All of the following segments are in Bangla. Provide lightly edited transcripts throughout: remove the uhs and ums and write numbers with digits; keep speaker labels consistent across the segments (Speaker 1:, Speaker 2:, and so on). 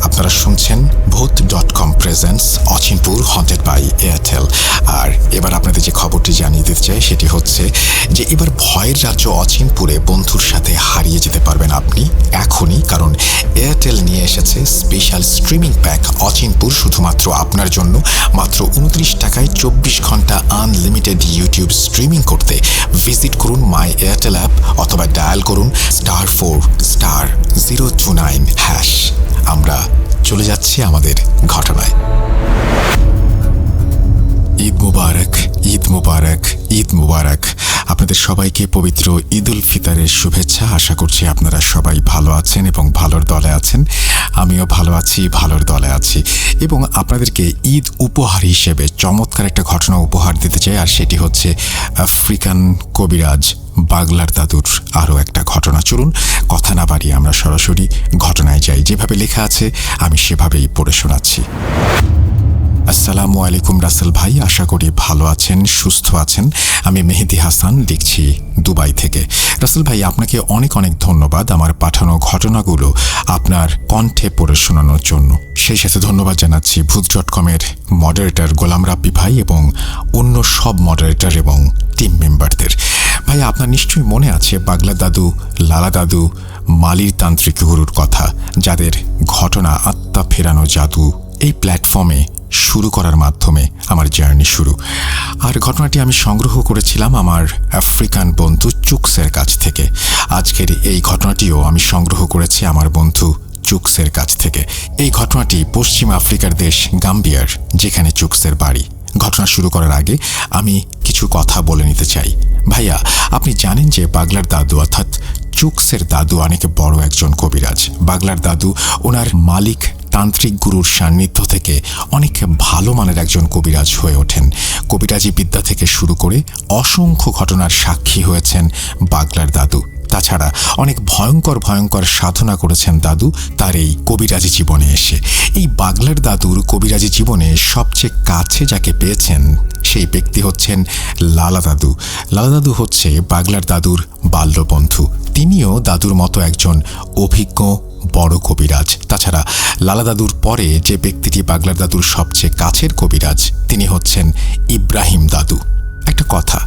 Speaker 1: আপনারা শুনছেন ভূত.com presents Achinpur haunted by Airtel. আর এবার আপনাদের যে খবরটি জানিয়ে দিতে চাই সেটি হচ্ছে যে এবার ভয়ের রাজ্য অচিনপুরে বন্ধুর সাথে হারিয়ে যেতে পারবেন আপনি এখনই, কারণ এয়ারটেল নিয়ে এসেছে স্পেশাল স্ট্রিমিং প্যাক অচিনপুর শুধুমাত্র আপনার জন্য। মাত্র 29 টাকায় 24 ঘন্টা আনলিমিটেড ইউটিউব স্ট্রিমিং করতে ভিজিট করুন মাই এয়ারটেল অ্যাপ অথবা ডায়াল করুন *4*029#। আমরা চলে যাচ্ছি আমাদের ঘটনায়। ঈদ মুবারক, ঈদ মুবারক, ঈদ মুবারক। আপনাদের সবাইকে পবিত্র ঈদ উল ফিতরের শুভেচ্ছা। আশা করছি আপনারা সবাই ভালো আছেন এবং ভালোর দলে আছেন। আমিও ভালো আছি, ভালোর দলে আছি এবং আপনাদেরকে ঈদ উপহার হিসেবে চমৎকার একটা ঘটনা উপহার দিতে চাই। আর সেটি হচ্ছে আফ্রিকান কবিরাজ বাগলার দাদুর আরও একটা ঘটনা। চলুন কথা না বাড়িয়ে আমরা সরাসরি ঘটনায় যাই। যেভাবে লেখা আছে আমি সেভাবেই পড়ে শোনাচ্ছি। আসসালামু আলাইকুম রাসেল ভাই, আশা করি ভালো আছেন, সুস্থ আছেন। আমি মেহেদি হাসান, লিখছি দুবাই থেকে। রাসেল ভাই, আপনাকে অনেক অনেক ধন্যবাদ আমার পাঠানো ঘটনাগুলো আপনার কণ্ঠে পড়ে শোনানোর জন্য। সেই সাথে ধন্যবাদ জানাচ্ছি ভূত.com-এর মডারেটর গোলাম রাব্বি ভাই এবং অন্য সব মডারেটর এবং টিম মেম্বারদের। ভাই, আপনার নিশ্চয়ই মনে আছে বাগলা দাদু, লালা দাদু, মালির তান্ত্রিক গুরুর কথা, যাদের ঘটনা আত্মা ফেরানো জাদু এই প্ল্যাটফর্মে শুরু করার মাধ্যমে আমার জার্নি শুরু। আর ঘটনাটি আমি সংগ্রহ করেছিলাম আমার আফ্রিকান বন্ধু চুকসের কাছ থেকে। আজকের এই ঘটনাটিও আমি সংগ্রহ করেছি আমার বন্ধু চুকসের কাছ থেকে। এই ঘটনাটি পশ্চিম আফ্রিকার দেশ গাম্বিয়ার, যেখানে চুকসের বাড়ি। ঘটনা শুরু করার আগে আমি কিছু কথা বলে নিতে চাই। ভাইয়া, আপনি জানেন যে বাগলার দাদু অর্থাৎ চুকসের দাদু অনেক বড় একজন কবিরাজ। বাগলার দাদু ওনার মালিক তান্ত্রিক গুরুর সান্নিধ্য থেকে অনেক ভালো মানের একজন কবিরাজ হয়ে ওঠেন। কবিরাজি বিদ্যা থেকে শুরু করে অসংখ্য ঘটনার সাক্ষী হয়েছেন বাগলার দাদু। তাছাড়া অনেক ভয়ঙ্কর ভয়ঙ্কর সাধনা করেছেন দাদু তার এই কবিরাজি জীবনে এসে। এই বাগলার দাদুর কবিরাজি জীবনে সবচেয়ে কাছে যাকে পেয়েছেন সেই ব্যক্তি হচ্ছেন লালা দাদু। লালা দাদু হচ্ছে বাগলার দাদুর বাল্যবন্ধু। তিনিও দাদুর মতো একজন অভিজ্ঞ বড় কবিরাজ। তাছাড়া লালা দাদুর পরে যে ব্যক্তিটি বাগলার দাদুর সবচেয়ে কাছের কবিরাজ তিনি হচ্ছেন ইব্রাহিম দাদু। একটা কথা,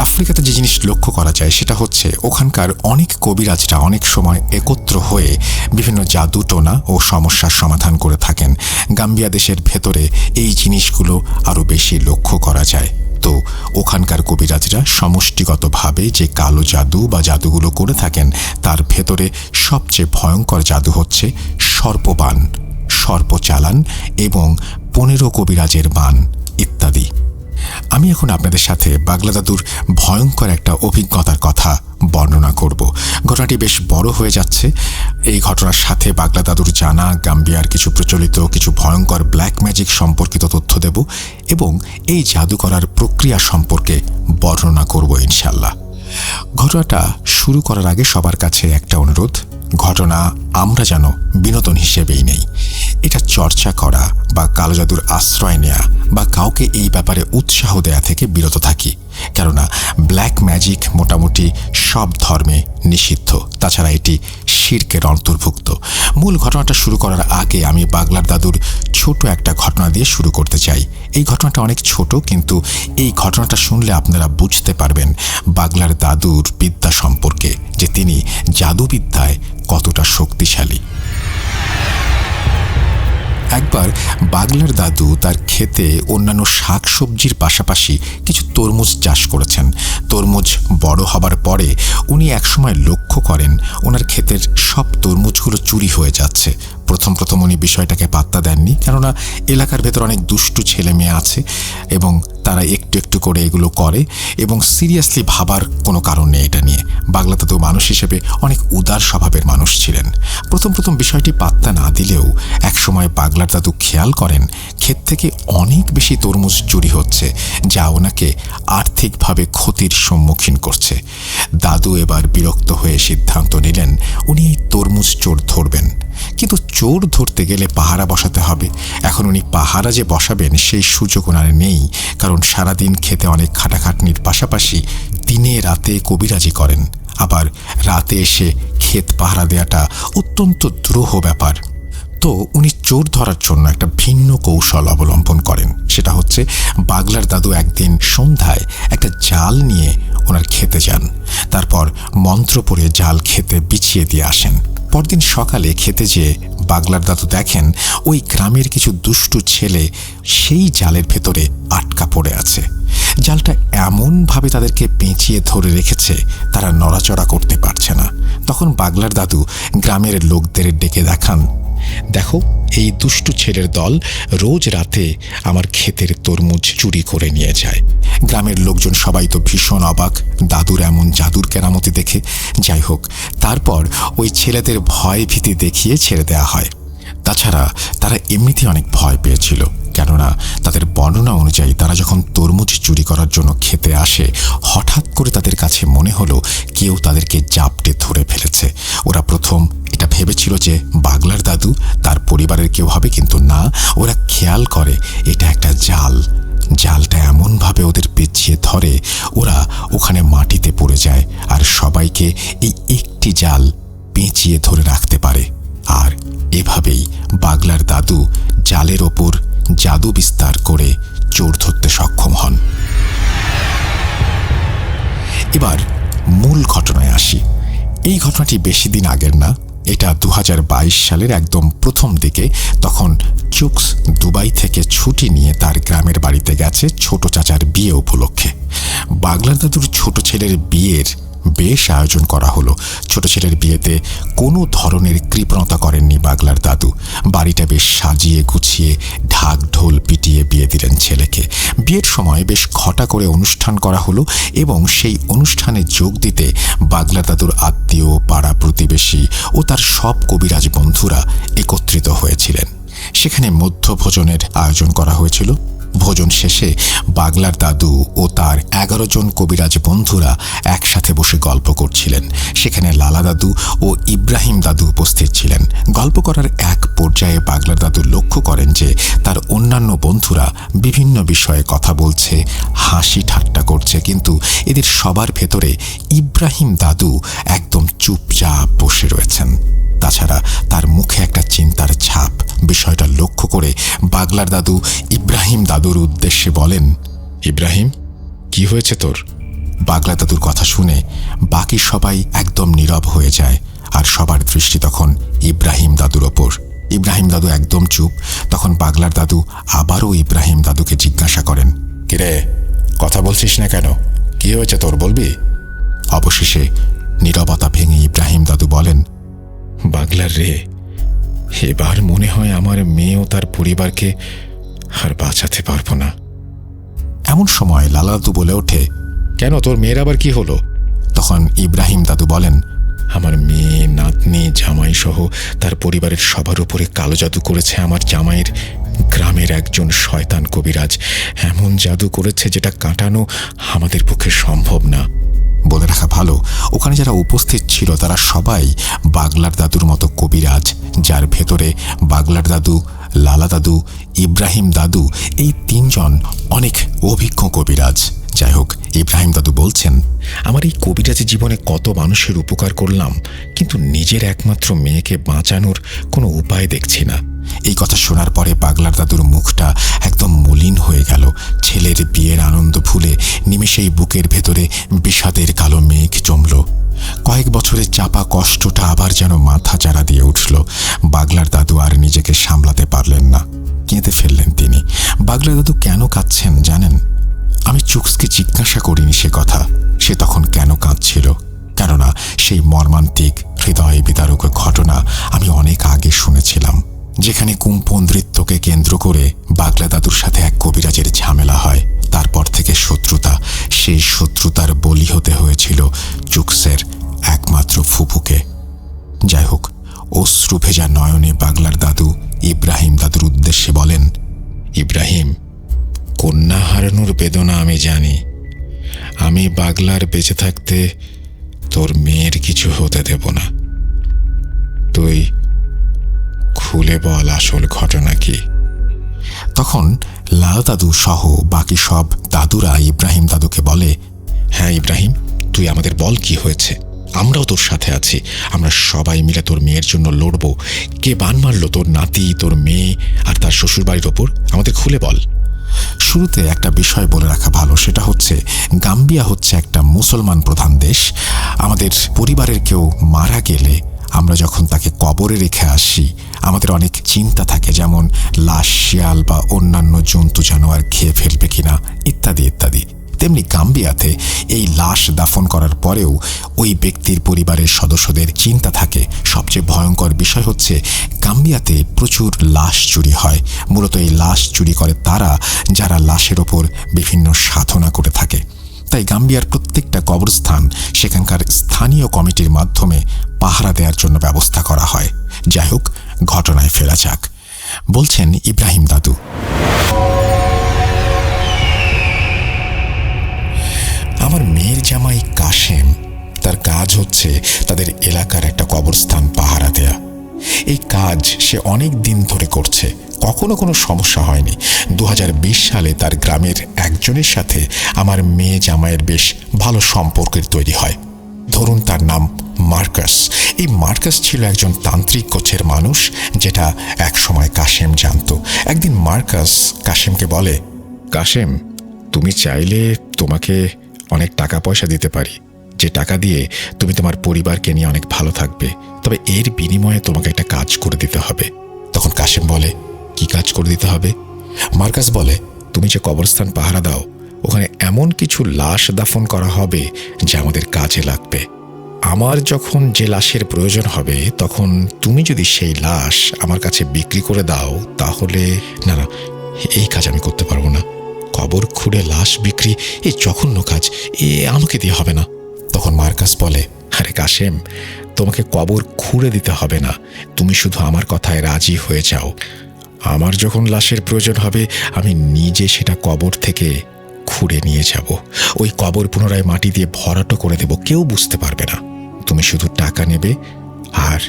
Speaker 1: আফ্রিকাতে যে জিনিস লক্ষ্য করা যায় সেটা হচ্ছে ওখানকার অনেক কবিরাজরা অনেক সময় একত্র হয়ে বিভিন্ন জাদু টোনা ও সমস্যার সমাধান করে থাকেন। গাম্বিয়া দেশের ভেতরে এই জিনিসগুলো আরও বেশি লক্ষ্য করা যায়। তো ওখানকার কবিরাজরা সমষ্টিগতভাবে যে কালো জাদু বা জাদুগুলো করে থাকেন তার ভেতরে সবচেয়ে ভয়ঙ্কর জাদু হচ্ছে সর্পবান, সর্পচালান এবং 15 কবিরাজের বান ইত্যাদি। আমি এখন আপনাদের সাথে বাগলা দাদুর ভয়ঙ্কর একটা অভিজ্ঞতার কথা বর্ণনা করব। ঘটনাটি বেশ বড় হয়ে যাচ্ছে। এই ঘটনার সাথে বাগলা দাদুর জানা গাম্বিয়ার কিছু প্রচলিত কিছু ভয়ঙ্কর ব্ল্যাক ম্যাজিক সম্পর্কিত তথ্য দেব এবং এই জাদু করার প্রক্রিয়া সম্পর্কে বর্ণনা করব ইনশাল্লাহ। ঘটনাটা শুরু করার আগে সবার কাছে একটা অনুরোধ, ঘটনা আমরা যেন বিনোদন হিসেবেই নেই। এটা চর্চা করা বা কালো জাদুর আশ্রয় নেয়া বা কাউকে এই ব্যাপারে উৎসাহ দেয়া থেকে বিরত থাকি, কেননা ব্ল্যাক ম্যাজিক মোটামুটি সব ধর্মে নিষিদ্ধ। তাছাড়া এটি শিরকের অন্তর্ভুক্ত। মূল ঘটনাটা শুরু করার আগে আমি বাগলার দাদুর ছোট একটা ঘটনা দিয়ে শুরু করতে চাই। এই ঘটনাটা অনেক ছোট, কিন্তু এই ঘটনাটা শুনলে আপনারা বুঝতে পারবেন বাগলার দাদুর বিদ্যা সম্পর্কে, যে তিনি জাদুবিদ্যায় কতটা শক্তিশালী। একবার বাগলার দাদু তার ক্ষেতে অন্যান্য শাকসবজির পাশাপাশি কিছু তরমুজ চাষ করেছেন। তরমুজ বড় হবার পরে উনি একসময় লক্ষ্য করেন ওনার ক্ষেতের সব তরমুজগুলো চুরি হয়ে যাচ্ছে। প্রথম উনি বিষয়টাকে পাত্তা দেননি, কেননা এলাকার ভেতর অনেক দুষ্টু ছেলে মেয়ে আছে এবং তারা একটু একটু করে এগুলো করে এবং সিরিয়াসলি ভাবার কোনো কারণ নেই এটা নিয়ে। বাগলা দাদু মানুষ হিসেবে অনেক উদার স্বভাবের মানুষ ছিলেন। প্রথম বিষয়টি পাত্তা না দিলেও একসময় বাগলার দাদু খেয়াল করেন ক্ষেত থেকে অনেক বেশি তরমুজ চুরি হচ্ছে, যা ওনাকে আর্থিকভাবে ক্ষতির সম্মুখীন করছে। দাদু এবার বিরক্ত হয়ে সিদ্ধান্ত নিলেন উনি এই তরমুজ চোর ধরবেন। কিন্তু চোর ধরতে গেলে পাহারা বসাতে হবে। এখন উনি পাহারা যে বসাবেন সেই সুযোগ ওনার নেই, কারণ সারাদিন খেতে অনেক খাটাখাটনির পাশাপাশি দিনে রাতে কবিরাজি করেন। আবার রাতে এসে ক্ষেত পাহারা দেওয়াটা অত্যন্ত দ্রূহ ব্যাপার। তো উনি চোর ধরার জন্য একটা ভিন্ন কৌশল অবলম্বন করেন। সেটা হচ্ছে বাগলার দাদু একদিন সন্ধ্যায় একটা জাল নিয়ে ওনার খেতে যান, তারপর মন্ত্র পড়ে জাল খেতে বিছিয়ে দিয়ে আসেন। পরদিন সকালে খেতে যেয়ে বাগলার দাদু দেখেন ওই গ্রামের কিছু দুষ্টু ছেলে সেই জালের ভেতরে আটকা পড়ে আছে। জালটা এমনভাবে তাদেরকে পেঁচিয়ে ধরে রেখেছে তারা নড়াচড়া করতে পারছে না। তখন বাগলার দাদু গ্রামের লোকদের ডেকে দেখান, দেখো এই দুষ্টু ছেলের দল রোজ রাতে আমার ক্ষেতের তরমুজ চুরি করে নিয়ে যায়। গ্রামের লোকজন সবাই তো ভীষণ অবাক দাদুর এমন জাদুর কেরামতি দেখে। যাই হোক, তারপর ওই ছেলেদের ভয় ভীতি দেখিয়ে ছেড়ে দেওয়া হয়। তাছাড়া তারা এমনিতে অনেক ভয় পেয়েছিল, কেননা তাদের বর্ণনা অনুযায়ী তারা যখন তরমুজ চুরি করার জন্য খেতে আসে, হঠাৎ করে তাদের কাছে মনে হলো কেউ তাদেরকে জাপটে ধরে ফেলেছে। ওরা প্রথম এটা ভেবেছিল যে বাগলার দাদু তার পরিবারের কেউ হবে, কিন্তু না, ওরা খেয়াল করে এটা একটা জাল। জালটা এমনভাবে ওদের পেঁচিয়ে ধরে ওরা ওখানে মাটিতে পড়ে যায়, আর সবাইকে এই একটি জাল পেঁচিয়ে ধরে রাখতে পারে। আর এভাবেই বাগলার দাদু জালের ওপর জাদু বিস্তার করে চোর ধরতে সক্ষম হন। এবার মূল ঘটনায় আসি। এই ঘটনাটি বেশি দিন আগের না, এটা 2022 সালের একদম প্রথম দিকে। তখন চুকস দুবাই থেকে ছুটি নিয়ে তার গ্রামের বাড়িতে গেছে ছোট চাচার বিয়ে উপলক্ষে। বাগলার দাদুর ছোট ছেলের বিয়ের বেশ আয়োজন করা হলো। ছোট ছেলের বিয়েতে কোনো ধরনের কৃপণতা করেননি বাগলার দাদু। বাড়িটা বেশ সাজিয়ে গুছিয়ে ঢাক ঢোল পিটিয়ে বিয়ে দিলেন ছেলেকে। বিয়ের সময় বেশ ঘটা করে অনুষ্ঠান করা হলো এবং সেই অনুষ্ঠানে যোগ দিতে বাগলার দাদুর আত্মীয়, পাড়া প্রতিবেশী ও তার সব কবিরাজ বন্ধুরা একত্রিত হয়েছিলেন। সেখানে মধ্যভোজনের আয়োজন করা হয়েছিল। ভোজন শেষে বাগলার দাদু ও তার 11 জন কবিরাজ বন্ধুরা একসাথে বসে গল্প করছিলেন। সেখানে লালা দাদু ও ইব্রাহিম দাদু উপস্থিত ছিলেন। গল্প করার এক পর্যায়ে বাগলার দাদু লক্ষ্য করেন যে তার অন্যান্য বন্ধুরা বিভিন্ন বিষয়ে কথা বলছে, হাসি ঠাট্টা করছে, কিন্তু এদের সবার ভেতরে ইব্রাহিম দাদু একদম চুপচাপ বসে রয়েছেন। তাছাড়া তার মুখে একটা চিন্তার ছাপ। বিষয়টা লক্ষ্য করে বাগলার দাদু ইব্রাহিম দাদুর উদ্দেশ্যে বলেন, ইব্রাহিম, কি হয়েছে তোর? বাগলা দাদুর কথা শুনে বাকি সবাই একদম নীরব হয়ে যায়, আর সবার দৃষ্টি তখন ইব্রাহিম দাদুর ওপর। ইব্রাহিম দাদু একদম চুপ। তখন বাগলার দাদু আবারও ইব্রাহিম দাদুকে জিজ্ঞাসা করেন, কিরে, কথা বলছিস না কেন? কি হয়েছে তোর, বলবি? অবশেষে নীরবতা ভেঙে ইব্রাহিম দাদু বলেন, বাগলার রে, এবার মনে হয় আমার মেয়ে ও তার পরিবারকে আর বাঁচাতে পারবো না। এমন সময় লালা দাদু বলে ওঠে, কেন, তোর মেয়ের আবার কি হলো? তখন ইব্রাহিম দাদু বলেন, আমার মেয়ে, নাতনি, জামাই সহ তার পরিবারের সবার উপরে কালো জাদু করেছে আমার জামাইয়ের গ্রামের একজন শয়তান কবিরাজ। এমন জাদু করেছে যেটা কাটানো আমাদের পক্ষে সম্ভব না। বলে রাখা ভালো, ওখানে যারা উপস্থিত ছিল তারা সবাই বাগলার দাদুর মতো কবিরাজ, যার ভেতরে বাগলার দাদু, লালা দাদু, ইব্রাহিম দাদু, এই 3 জন অনেক অভিজ্ঞ কবিরাজ। যাই হোক, ইব্রাহিম দাদু বলছেন, আমার এই কবিরাজি জীবনে কত মানুষের উপকার করলাম, কিন্তু নিজের একমাত্র মেয়েকে বাঁচানোর কোনো উপায় দেখছি না। এই কথা শোনার পরে বাগলার দাদুর মুখটা একদম মলিন হয়ে গেল। ছেলের বিয়ের আনন্দ ভুলে নিমেষেই বুকের ভেতরে বিষাদের কালো মেঘ জমল। কয়েক বছরের চাপা কষ্টটা আবার যেন মাথা চাড়া দিয়ে উঠল। বাগলার দাদু আর নিজেকে সামলাতে পারলেন না, কেঁদে ফেললেন তিনি। বাগলার দাদু কেন কাঁদছেন জানেন? আমি চুকসকে জিজ্ঞাসা করিনি সে কথা, সে তখন কেন কাঁদছিল, কেননা সেই মর্মান্তিক হৃদয় বিদারক ঘটনা আমি অনেক আগে শুনেছিলাম, যেখানে কুম্ভ নৃত্যকে কেন্দ্র করে বাগলা দাদুর সাথে এক কবিরাজের ঝামেলা হয়। তারপর থেকে শত্রুতা, সেই শত্রুতার বলি হতে হয়েছিল চুকসের একমাত্র ফুপুকে। যাই হোক, অশ্রু ভেজা নয়নে বাগলার দাদু ইব্রাহিম দাদুর উদ্দেশ্যে বলেন, ইব্রাহিম, কন্যা হারানোর বেদনা আমি জানি। আমি বাগলার বেঁচে থাকতে তোর মেয়ের কিছু হতে দেব না। তুই খুলে বল আসল ঘটনা কি। তখন লাল দাদু সহ বাকি সব দাদুরা ইব্রাহিম দাদুকে বলে, হ্যাঁ ইব্রাহিম, তুই আমাদের বল কি হয়েছে। আমরাও তোর সাথে আছি। আমরা সবাই মিলে তোর মেয়ের জন্য লড়ব। কে বান মারলো তোর নাতি, তোর মেয়ে আর তার শ্বশুরবাড়ির ওপর? আমাদের খুলে বল। শুরুতে একটা বিষয় বলে রাখা ভালো, সেটা হচ্ছে গাম্বিয়া হচ্ছে একটা মুসলমান প্রধান দেশ। আমাদের পরিবারের কেউ মারা গেলে আমরা যখন তাকে কবরে রেখে আসি, আমাদের অনেক চিন্তা থাকে, যেমন লাশ শিয়াল বা অন্যান্য জন্তু জানোয়ার খেয়ে ফেলবে কিনা, ইত্যাদি ইত্যাদি। তেমনি গাম্বিয়াতে এই লাশ দাফন করার পরেও ওই ব্যক্তির পরিবারের সদস্যদের চিন্তা থাকে। সবচেয়ে ভয়ঙ্কর বিষয় হচ্ছে গাম্বিয়াতে প্রচুর লাশ চুরি হয়। মূলত এই লাশ চুরি করে তারা যারা লাশের ওপর বিভিন্ন সাধনা করে থাকে। তাই গাম্বিয়ার প্রত্যেকটা কবরস্থান সেখানকার স্থানীয় কমিটির মাধ্যমে পাহারা দেওয়ার জন্য ব্যবস্থা করা হয়। যাই হোক, ঘটনায় ফেরা যাক। বলছেন ইব্রাহিম দাদু, আমার মেয়ের জামাই কাশেম, তার কাজ হচ্ছে তাদের এলাকার একটা কবরস্থান পাহারা দেয়া। এই কাজ সে অনেক দিন ধরে করছে, কখনো কোনো সমস্যা হয়নি। 2020 সালে তার গ্রামের একজনের সাথে আমার মেয়ে জামাইয়ের বেশ ভালো সম্পর্কের তৈরি হয়। ধরুন তার নাম মার্কাস। এই মার্কাস ছিল একজন তান্ত্রিক গোছের মানুষ, যেটা একসময় কাশেম জানত। একদিন মার্কাস কাশেমকে বলে, কাশেম, তুমি চাইলে তোমাকে অনেক টাকা পয়সা দিতে পারি, যে টাকা দিয়ে তুমি তোমার পরিবারকে নিয়ে অনেক ভালো থাকবে। তবে এর বিনিময়ে তোমাকে একটা কাজ করে দিতে হবে। তখন কাশেম বলে, কি কাজ করে দিতে হবে? মার্কাস বলে, তুমি যে কবরস্থান পাহারা দাও, ওখানে এমন কিছু লাশ দাফন করা হবে যা আমাদের কাজে লাগবে। আমার যখন যে লাশের প্রয়োজন হবে, তখন তুমি যদি সেই লাশ আমার কাছে বিক্রি করে দাও, তাহলে না না, এই কাজ আমি করতে পারবো না। কবর খুঁড়ে লাশ বিক্রি, এই জঘন্য কাজ, আমাকে দিয়ে হবে না। তখন মার্কাস বলে, আরে কাশেম, তোমাকে কবর খুঁড়ে দিতে হবে না, তুমি শুধু আমার কথায় রাজি হয়ে যাও। আমার যখন লাশের প্রয়োজন হবে, আমি নিজে সেটা কবর থেকে খুঁড়ে নিয়ে যাব। ওই কবর পুনরায় মাটি দিয়ে ভরাটো করে দেব, কেউ বুঝতে পারবে না। তুমি শুধু টাকা নেবে আর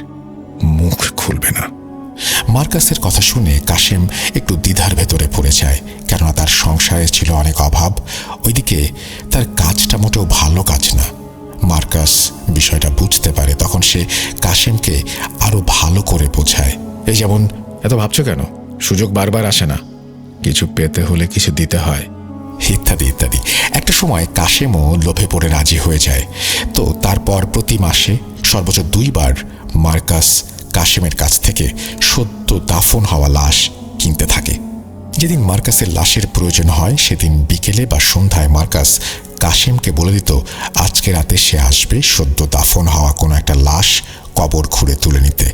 Speaker 1: মুখ খুলবে না। মার্কাসের কথা শুনে কাশেম একটু দ্বিধার ভেতরে পড়ে যায়, কেননা তার সংসারে ছিল অনেক অভাব। ওইদিকে তার কাজটা মোটেও ভালো কাজ না। মার্কাস বিষয়টা বুঝতে পারে, তখন সে কাশেমকে আরো ভালো করে বোঝায়। এই যেমন, এত ভাবছো কেন? সুযোগ বারবার আসে না, কিছু পেতে হলে কিছু দিতে হয়, ইত্যাদি ইত্যাদি। একটা সময় কাশেমও লোভে পড়ে রাজি হয়ে যায়। তো তারপর প্রতি মাসে সর্বোচ্চ 2 বার মার্কাস কাশেমের কাছ থেকে সদ্য দাফন হওয়া লাশ কিনতে থাকে। যেদিন মার্কাসের লাশের প্রয়োজন হয়, সেদিন বিকেলে বা সন্ধ্যায় মার্কাস কাশেমকে বলে দিত আজকে রাতে সে আসবে সদ্য দাফন হওয়া কোনো একটা লাশ কবর খুঁড়ে তুলে নিতে।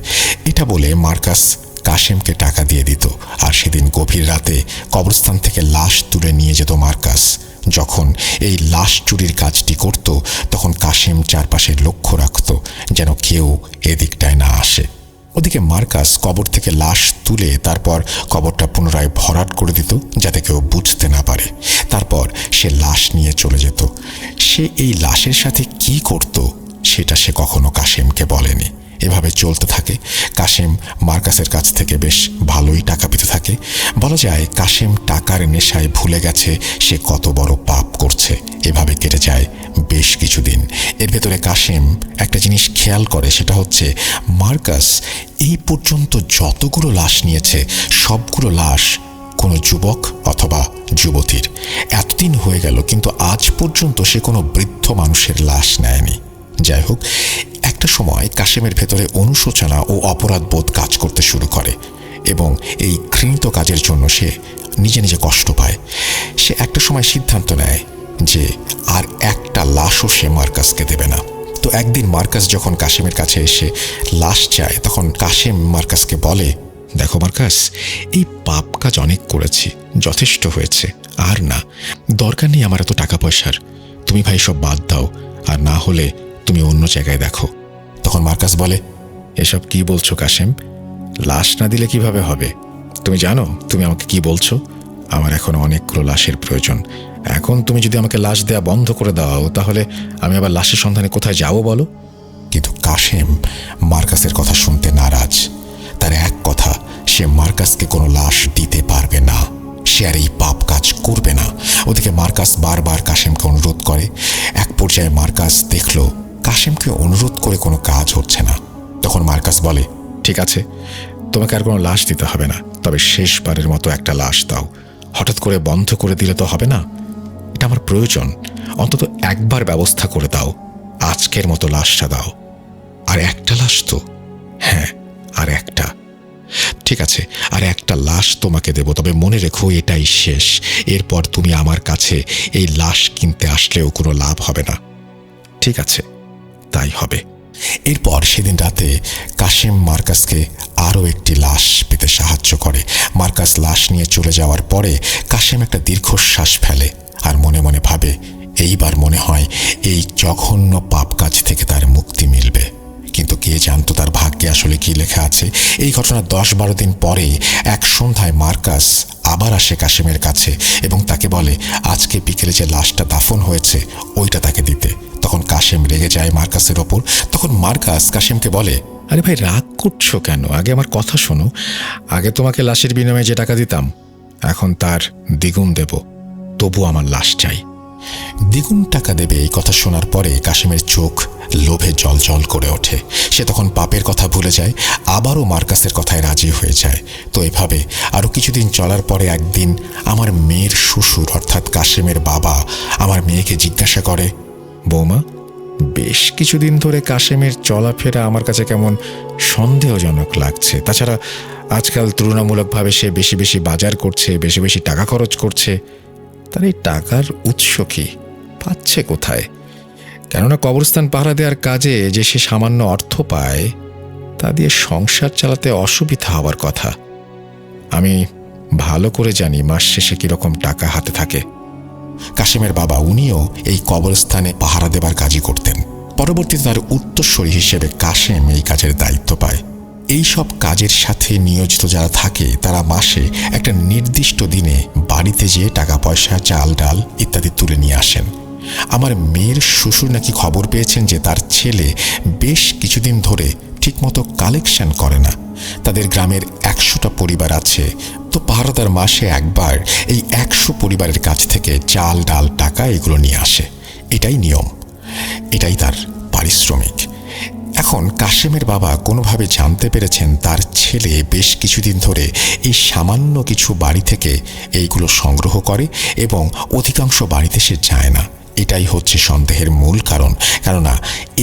Speaker 1: এটা বলে মার্কাস কাশেমকে টাকা দিয়ে দিত, আর সেদিন গভীর রাতে কবরস্থান থেকে লাশ তুলে নিয়ে যেত মার্কাস। যখন এই লাশ চুরির কাজটি করত, তখন কাশেম চারপাশে লক্ষ্য রাখত যেন কেউ এদিকটায় না আসে। ওদিকে মার্কাস কবর থেকে লাশ তুলে তারপর কবরটা পুনরায় ভরাট করে দিত, যাতে কেউ বুঝতে না পারে। তারপর সে লাশ নিয়ে চলে যেত। সে এই লাশের সাথে কি করত সেটা সে কখনো কাশেমকে বলেনি। এভাবে চলতে থাকে। কাশেম মার্কাসের কাছ থেকে বেশ ভালোই টাকা পেতে থাকে। বলা যায় কাশেম টাকার নেশায় ভুলে গেছে সে কত বড় পাপ করছে। এভাবে কেটে যায় বেশ কিছুদিন। এর ভেতরে কাশেম একটা জিনিস খেয়াল করে, সেটা হচ্ছে মার্কাস এই পর্যন্ত যতগুলো লাশ নিয়েছে, সবগুলো লাশ কোনো যুবক অথবা যুবতীর। এতদিন হয়ে গেল, কিন্তু আজ পর্যন্ত সে কোনো বৃদ্ধ মানুষের লাশ নেয়নি। যাই হোক, একটা সময় কাশেমের ভেতরে অনুশোচনা ও অপরাধবোধ কাজ করতে শুরু করে, এবং এই ঘৃণিত কাজের জন্য সে নিজে নিজে কষ্ট পায়। সে একটা সময় সিদ্ধান্ত নেয় যে আর একটা লাশও সে মার্কাসকে দেবে না। তো একদিন মার্কাস যখন কাশেমের কাছে এসে লাশ চায়, তখন কাশেম মার্কাসকে বলে, দেখো মার্কাস, এই পাপ কাজ অনেক করেছি, যথেষ্ট হয়েছে, আর না, দরকার নেই আমার এত টাকা পয়সার। তুমি ভাই সব বাদ দাও, আর না হলে তুমি অন্য জায়গায় দেখো। তখন মার্কাস বলে, এসব কি বলছো কাশেম? লাশ না দিলে কিভাবে হবে? তুমি জানো তুমি আমাকে কি বলছো? আমার এখন অনেকগুলো লাশের প্রয়োজন। এখন তুমি যদি আমাকে লাশ দেয়া বন্ধ করে দাও, তাহলে আমি আবার লাশের সন্ধানে কোথায় যাব বলো? কিন্তু কাশেম মার্কাসের কথা শুনতে নারাজ। তার এক কথা, সে মার্কাসকে কোনো লাশ দিতে পারবে না, সে আর এই পাপ কাজ করবে না। ওদিকে মার্কাস বারবার কাশেমকে অনুরোধ করে। এক পর্যায়ে মার্কাস দেখল কাশেমকে অনুরোধ করে কোনো কাজ হচ্ছে না। তখন মার্কাস বলে, ঠিক আছে, তোমাকে আর কোনো লাশ দিতে হবে না, তবে শেষবারের মতো একটা লাশ দাও। হঠাৎ করে বন্ধ করে দিলে তো হবে না, এটা আমার প্রয়োজন। অন্তত একবার ব্যবস্থা করে দাও। আজকের মতো লাশটা দাও। আর একটা লাশ তো? হ্যাঁ, আর একটা। ঠিক আছে, আর একটা লাশ তোমাকে দেব, তবে মনে রেখো এটাই শেষ। এরপর তুমি আমার কাছে এই লাশ কিনতে আসলেও কোনো লাভ হবে না। ঠিক আছে, তাই হবে। এরপর সেদিন রাতে কাশেম মার্কাসকে আরও একটি লাশ পেতে সাহায্য করে। মার্কাস লাশ নিয়ে চলে যাওয়ার পরে কাশেম একটা দীর্ঘশ্বাস ফেলে আর মনে মনে ভাবে, এইবার মনে হয় এই জঘন্য পাপ কাজ থেকে তার মুক্তি মিলবে। কিন্তু কে জানতো তার ভাগ্যে আসলে কি লেখা আছে। এই ঘটনা 10-12 দিন পরে এক সন্ধ্যায় মার্কাস আবার আসে কাশেমের কাছে এবং তাকে বলে আজকে বিকেলে যে লাশটা দাফন হয়েছে ওইটা তাকে দিতে। তখন কাশেম রেগে যায় মার্কাসের ওপর। তখন মার্কাস কাশেমকে বলে, আরে ভাই, রাগ করছো কেন? আগে আমার কথা শোনো। আগে তোমাকে লাশের বিনিময়ে যে টাকা দিতাম এখন তার দ্বিগুণ দেব, তবু আমার লাশ চাই। দ্বিগুণ টাকা দেবে এই কথা শোনার পরে কাশেমের চোখ লোভে জল করে ওঠে। সে তখন পাপের কথা ভুলে যায়, আবারও মার্কাসের কথায় রাজি হয়ে যায়। তো এভাবে আরও কিছুদিন চলার পরে একদিন আমার মেয়ের শ্বশুর অর্থাৎ কাশেমের বাবা আমার মেয়েকে জিজ্ঞাসা করে, বৌমা, বেশ কিছুদিন ধরে কাশেমের চলাফেরা আমার কাছে কেমন সন্দেহজনক লাগছে। তাছাড়া আজকাল তুলনামূলকভাবে সে বেশি বেশি বাজার করছে, বেশি বেশি টাকা খরচ করছে। তার এই টাকার উৎস কি, পাচ্ছে কোথায়? কেননা কবরস্থান পাহারা দেওয়ার কাজে যে সে সামান্য অর্থ পায় তা দিয়ে সংসার চালাতে অসুবিধা হওয়ার কথা। আমি ভালো করে জানি মাস শেষে কিরকম টাকা হাতে থাকে। কাশেমের বাবা উনিও এই কবরস্থানে পাহারা দেবার কাজই করতেন। পরবর্তীতে তার উত্তরসূরি হিসেবে কাশেম এই কাজের দায়িত্ব পায়। এই সব কাজের সাথে নিয়োজিত যারা থাকে তারা মাসে একটা নির্দিষ্ট দিনে বাড়িতে যেয়ে টাকা পয়সা, চাল ডাল ইত্যাদি তুলে নিয়ে আসেন। আমার মেয়ের শ্বশুর নাকি খবর পেয়েছেন যে তার ছেলে বেশ কিছুদিন ধরে ঠিকমতো কালেকশন করে না। তাদের গ্রামের 100টা পরিবার আছে, তো পাহারাদার মাসে একবার এই 100 পরিবারের কাছ থেকে চাল ডাল টাকা এগুলো নিয়ে আসে। এটাই নিয়ম, এটাই তার পারিশ্রমিক। এখন কাশেমের বাবা কোনোভাবে জানতে পেরেছেন তার ছেলে বেশ কিছুদিন ধরে এই সামান্য কিছু বাড়ি থেকে এইগুলো সংগ্রহ করে এবং অধিকাংশ বাড়িতে সে যায় না। এটাই হচ্ছে সন্দেহের মূল কারণ। কেননা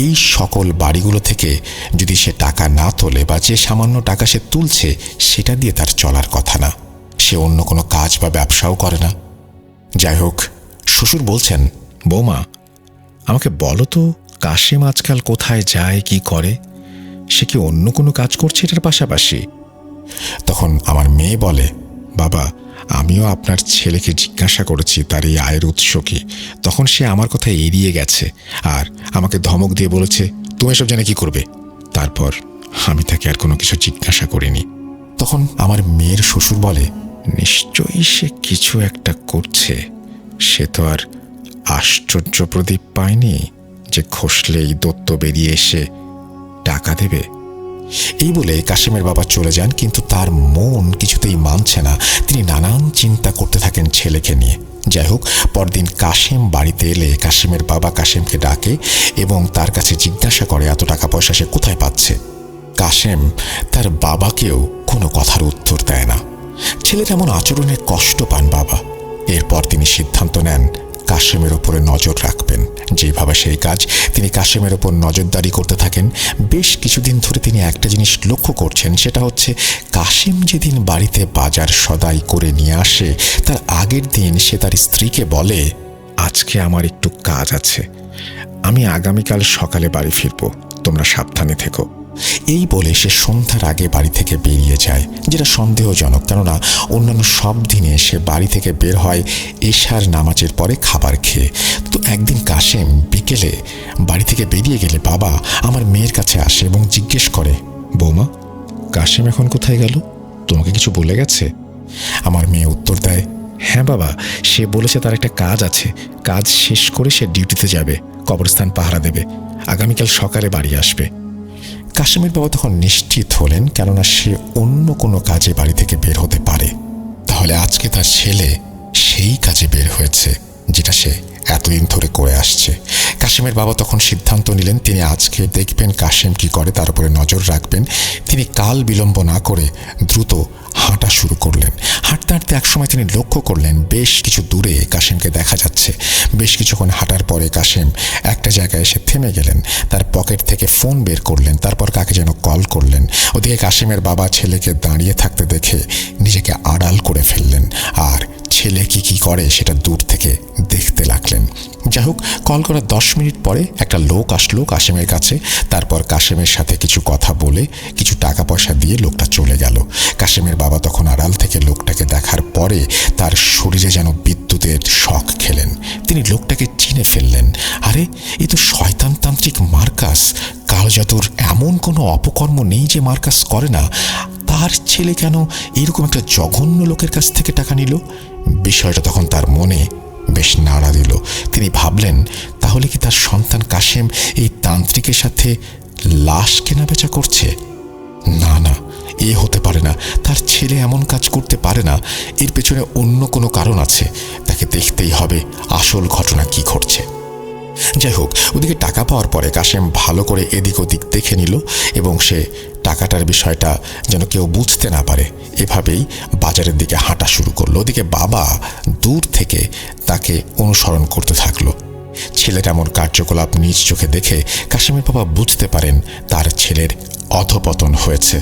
Speaker 1: এই সকল বাড়িগুলো থেকে যদি সে টাকা না তোলে বা যে সামান্য টাকা সে তুলছে সেটা দিয়ে তার চলার কথা না। সে অন্য কোনো কাজ বা ব্যবসাও করে না। যাই হোক, শ্বশুর বলছেন, বৌমা, আমাকে বলো তো কাশেম আজকাল কোথায় যায়, কি করে? সে কি অন্য কোনো কাজ করছে এটার পাশাপাশি? তখন আমার মেয়ে বলে, বাবা, আমিও আপনার ছেলেকে জিজ্ঞাসা করেছি তার এই আয়ের উৎস কি। তখন সে আমার কথা এড়িয়ে গেছে আর আমাকে ধমক দিয়ে বলেছে, তুমি এসব জেনে কি করবে? তারপর আমি তাকে আর কোনো কিছু জিজ্ঞাসা করিনি। তখন আমার মেয়ের শ্বশুর বলে, নিশ্চয়ই সে কিছু একটা করছে। সে তো আর আশ্চর্য প্রদীপ পায়নি যে খসলেই দত্ত বেরিয়ে এসে টাকা দেবে। এই বলে কাশেমের বাবা চলে যান, কিন্তু তার মন কিছুতেই মানছে না। তিনি নানান চিন্তা করতে থাকেন ছেলেকে নিয়ে। যাই হোক, পরদিন কাশেম বাড়িতে এলে কাশেমের বাবা কাশেমকে ডাকে এবং তার কাছে জিজ্ঞাসা করে এত টাকা পয়সা সে কোথায় পাচ্ছে। কাশেম তার বাবাকেও কোনো কথার উত্তর দেয় না। ছেলের এমন আচরণে কষ্ট পান বাবা। এরপর তিনি সিদ্ধান্ত নেন কাশেমের ওপরে নজর রাখবেন। যেভাবে সেই কাজ, তিনি কাশেমের ওপর নজরদারি করতে থাকেন। বেশ কিছুদিন ধরে তিনি একটা জিনিস লক্ষ্য করছেন, সেটা হচ্ছে কাশেম যেদিন বাড়িতে বাজার সদাই করে নিয়ে আসে তার আগের দিন সে তার স্ত্রীকে বলে, আজকে আমার একটু কাজ আছে, আমি আগামীকাল সকালে বাড়ি ফিরব, তোমরা সাবধানে থেকো। এই বলে সে সন্ধ্যার আগে বাড়ি থেকে বেরিয়ে যায়, যেটা সন্দেহজনক। কেননা অন্যান্য সব দিনে সে বাড়ি থেকে বের হয় এশার নামাজের পরে খাবার খেয়ে। তো একদিন কাশেম বিকেলে বাড়ি থেকে বেরিয়ে গেলে বাবা আমার মেয়ের কাছে আসে এবং জিজ্ঞেস করে, বৌমা, কাশেম এখন কোথায় গেল? তোমাকে কিছু বলে গেছে? আমার মেয়ে উত্তর দেয়, হ্যাঁ বাবা, সে বলেছে তার একটা কাজ আছে, কাজ শেষ করে সে ডিউটিতে যাবে, কবরস্থান পাহারা দেবে, আগামীকাল সকালে বাড়ি আসবে। কাশেমের বাবা তখন নিশ্চিত হলেন, কেননা সে অন্য কোনো কাজে বাড়ি থেকে বের হতে পারে। তাহলে আজকে তার ছেলে সেই কাজে বের হয়েছে যেটা সে এতদিন ধরে করে আসছে। কাশেমের বাবা তখন সিদ্ধান্ত নিলেন তিনি আজকে দেখবেন কাশেম কি করে, তার উপরে নজর রাখবেন। তিনি কাল বিলম্ব না করে দ্রুত হাঁটা শুরু করলেন। হাঁটতে হাঁটতে একসময় তিনি লক্ষ্য করলেন বেশ কিছু দূরে কাশেমকে দেখা যাচ্ছে। বেশ কিছুক্ষণ হাঁটার পরে কাশেম একটা জায়গায় এসে থেমে গেলেন। তার পকেট থেকে ফোন বের করলেন, তারপর কাকে যেন কল করলেন। ওদিকে কাশেমের বাবা ছেলেকে দাঁড়িয়ে থাকতে দেখে নিজেকে আড়াল করে ফেললেন আর ছেলে কি করে সেটা দূর থেকে দেখতে লাগলেন। যাই হোক, কল করার 10 মিনিট পরে একটা লোক আসলো কাশেমের কাছে। তারপর কাশেমের সাথে কিছু কথা বলে কিছু টাকা পয়সা দিয়ে লোকটা চলে গেল। কাশেমের বাবা তখন আড়াল থেকে লোকটাকে দেখার পরে তার শরীরে যেন বিদ্যুতের শক খেলেন। তিনি লোকটাকে চিনে ফেললেন। আরে, এ তো শয়তানতান্ত্রিক মার্কাস। কালো জাদুর এমন কোনো অপকর্ম নেই যে মার্কাস করে না। তার ছেলে কেন এরকম একটা জঘন্য লোকের কাছ থেকে টাকা নিল? বিষয়টা তখন তার মনে বেশ নাড়া দিল। তিনি ভাবলেন, তাহলে কি তার সন্তান কাশেম এই তান্ত্রিকের সাথে লাশ কেনাবেচা করছে? না না, এ হতে পারে না। তার ছেলে এমন কাজ করতে পারে না। এর পেছনে অন্য কোনো কারণ আছে। তাকে দেখতেই হবে আসল ঘটনা কি ঘটছে। যাই হোক, ওদিকে টাকা পাওয়ার পরে কাশেম ভালো করে এদিক ওদিক দেখে নিল এবং সে টাকাটার বিষয়টা যেন কেউ বুঝতে না পারে এভাবেই বাজারের দিকে হাঁটা শুরু করলো। ওদিকে বাবা দূর থেকে তাকে অনুসরণ করতে থাকলো। ছেলের এমন কার্যকলাপ নিজ চোখে দেখে কাশেমের বাবা বুঝতে পারেন তার ছেলের অধপতন হয়েছে।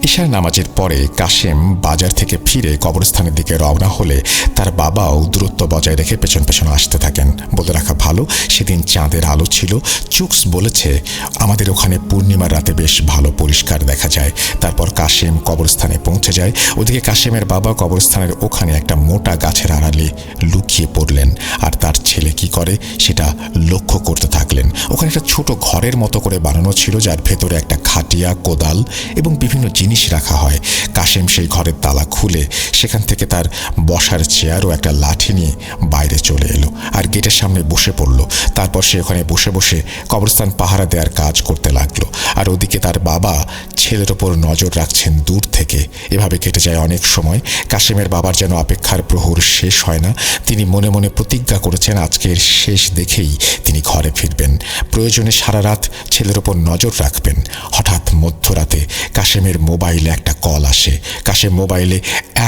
Speaker 1: ঈশার নামাজের পরে কাশেম বাজার থেকে ফিরে কবরস্থানের দিকে রওনা হলে তার বাবাও দূরত্ব বজায় রেখে পেছন পেছন আসতে থাকেন। বলে রাখা ভালো, সেদিন চাঁদের আলো ছিল। চুকস বলেছে আমাদের ওখানে পূর্ণিমার রাতে বেশ ভালো পরিষ্কার দেখা যায়। তারপর কাশেম কবরস্থানে পৌঁছে যায়। ওদিকে কাশেমের বাবা কবরস্থানের ওখানে একটা মোটা গাছের আড়ালে লুকিয়ে পড়লেন আর তার ছেলে কি করে সেটা লক্ষ্য করতে থাকলেন। ওখানে একটা ছোট ঘরের মতো করে বানানো ছিল, যার ভেতরে একটা খাটিয়া, কোদাল এবং বিভিন্ন জিনিস রাখা হয়। কাশেম সেই ঘরের তালা খুলে সেখান থেকে তার বসার চেয়ার ও একটা লাঠি নিয়ে বাইরে চলে এলো আর গেটের সামনে বসে পড়ল। তারপর সে ওখানে বসে বসে কবরস্থান পাহারা দেওয়ার কাজ করতে লাগলো। আর ওদিকে তার বাবা ছেলের ওপর নজর রাখছেন দূর থেকে। এভাবে কেটে যায় অনেক সময়। কাশেমের বাবার যেন অপেক্ষার প্রহর শেষ হয় না। তিনি মনে মনে প্রতিজ্ঞা করেছেন আজকের শেষ দেখেই তিনি ঘরে ফিরবেন। প্রয়োজনে সারা রাত ছেলের ওপর নজর রাখবেন। হঠাৎ মধ্যরাতে কাশেমের মোবাইলে একটা কল আসে। কাশেম মোবাইলে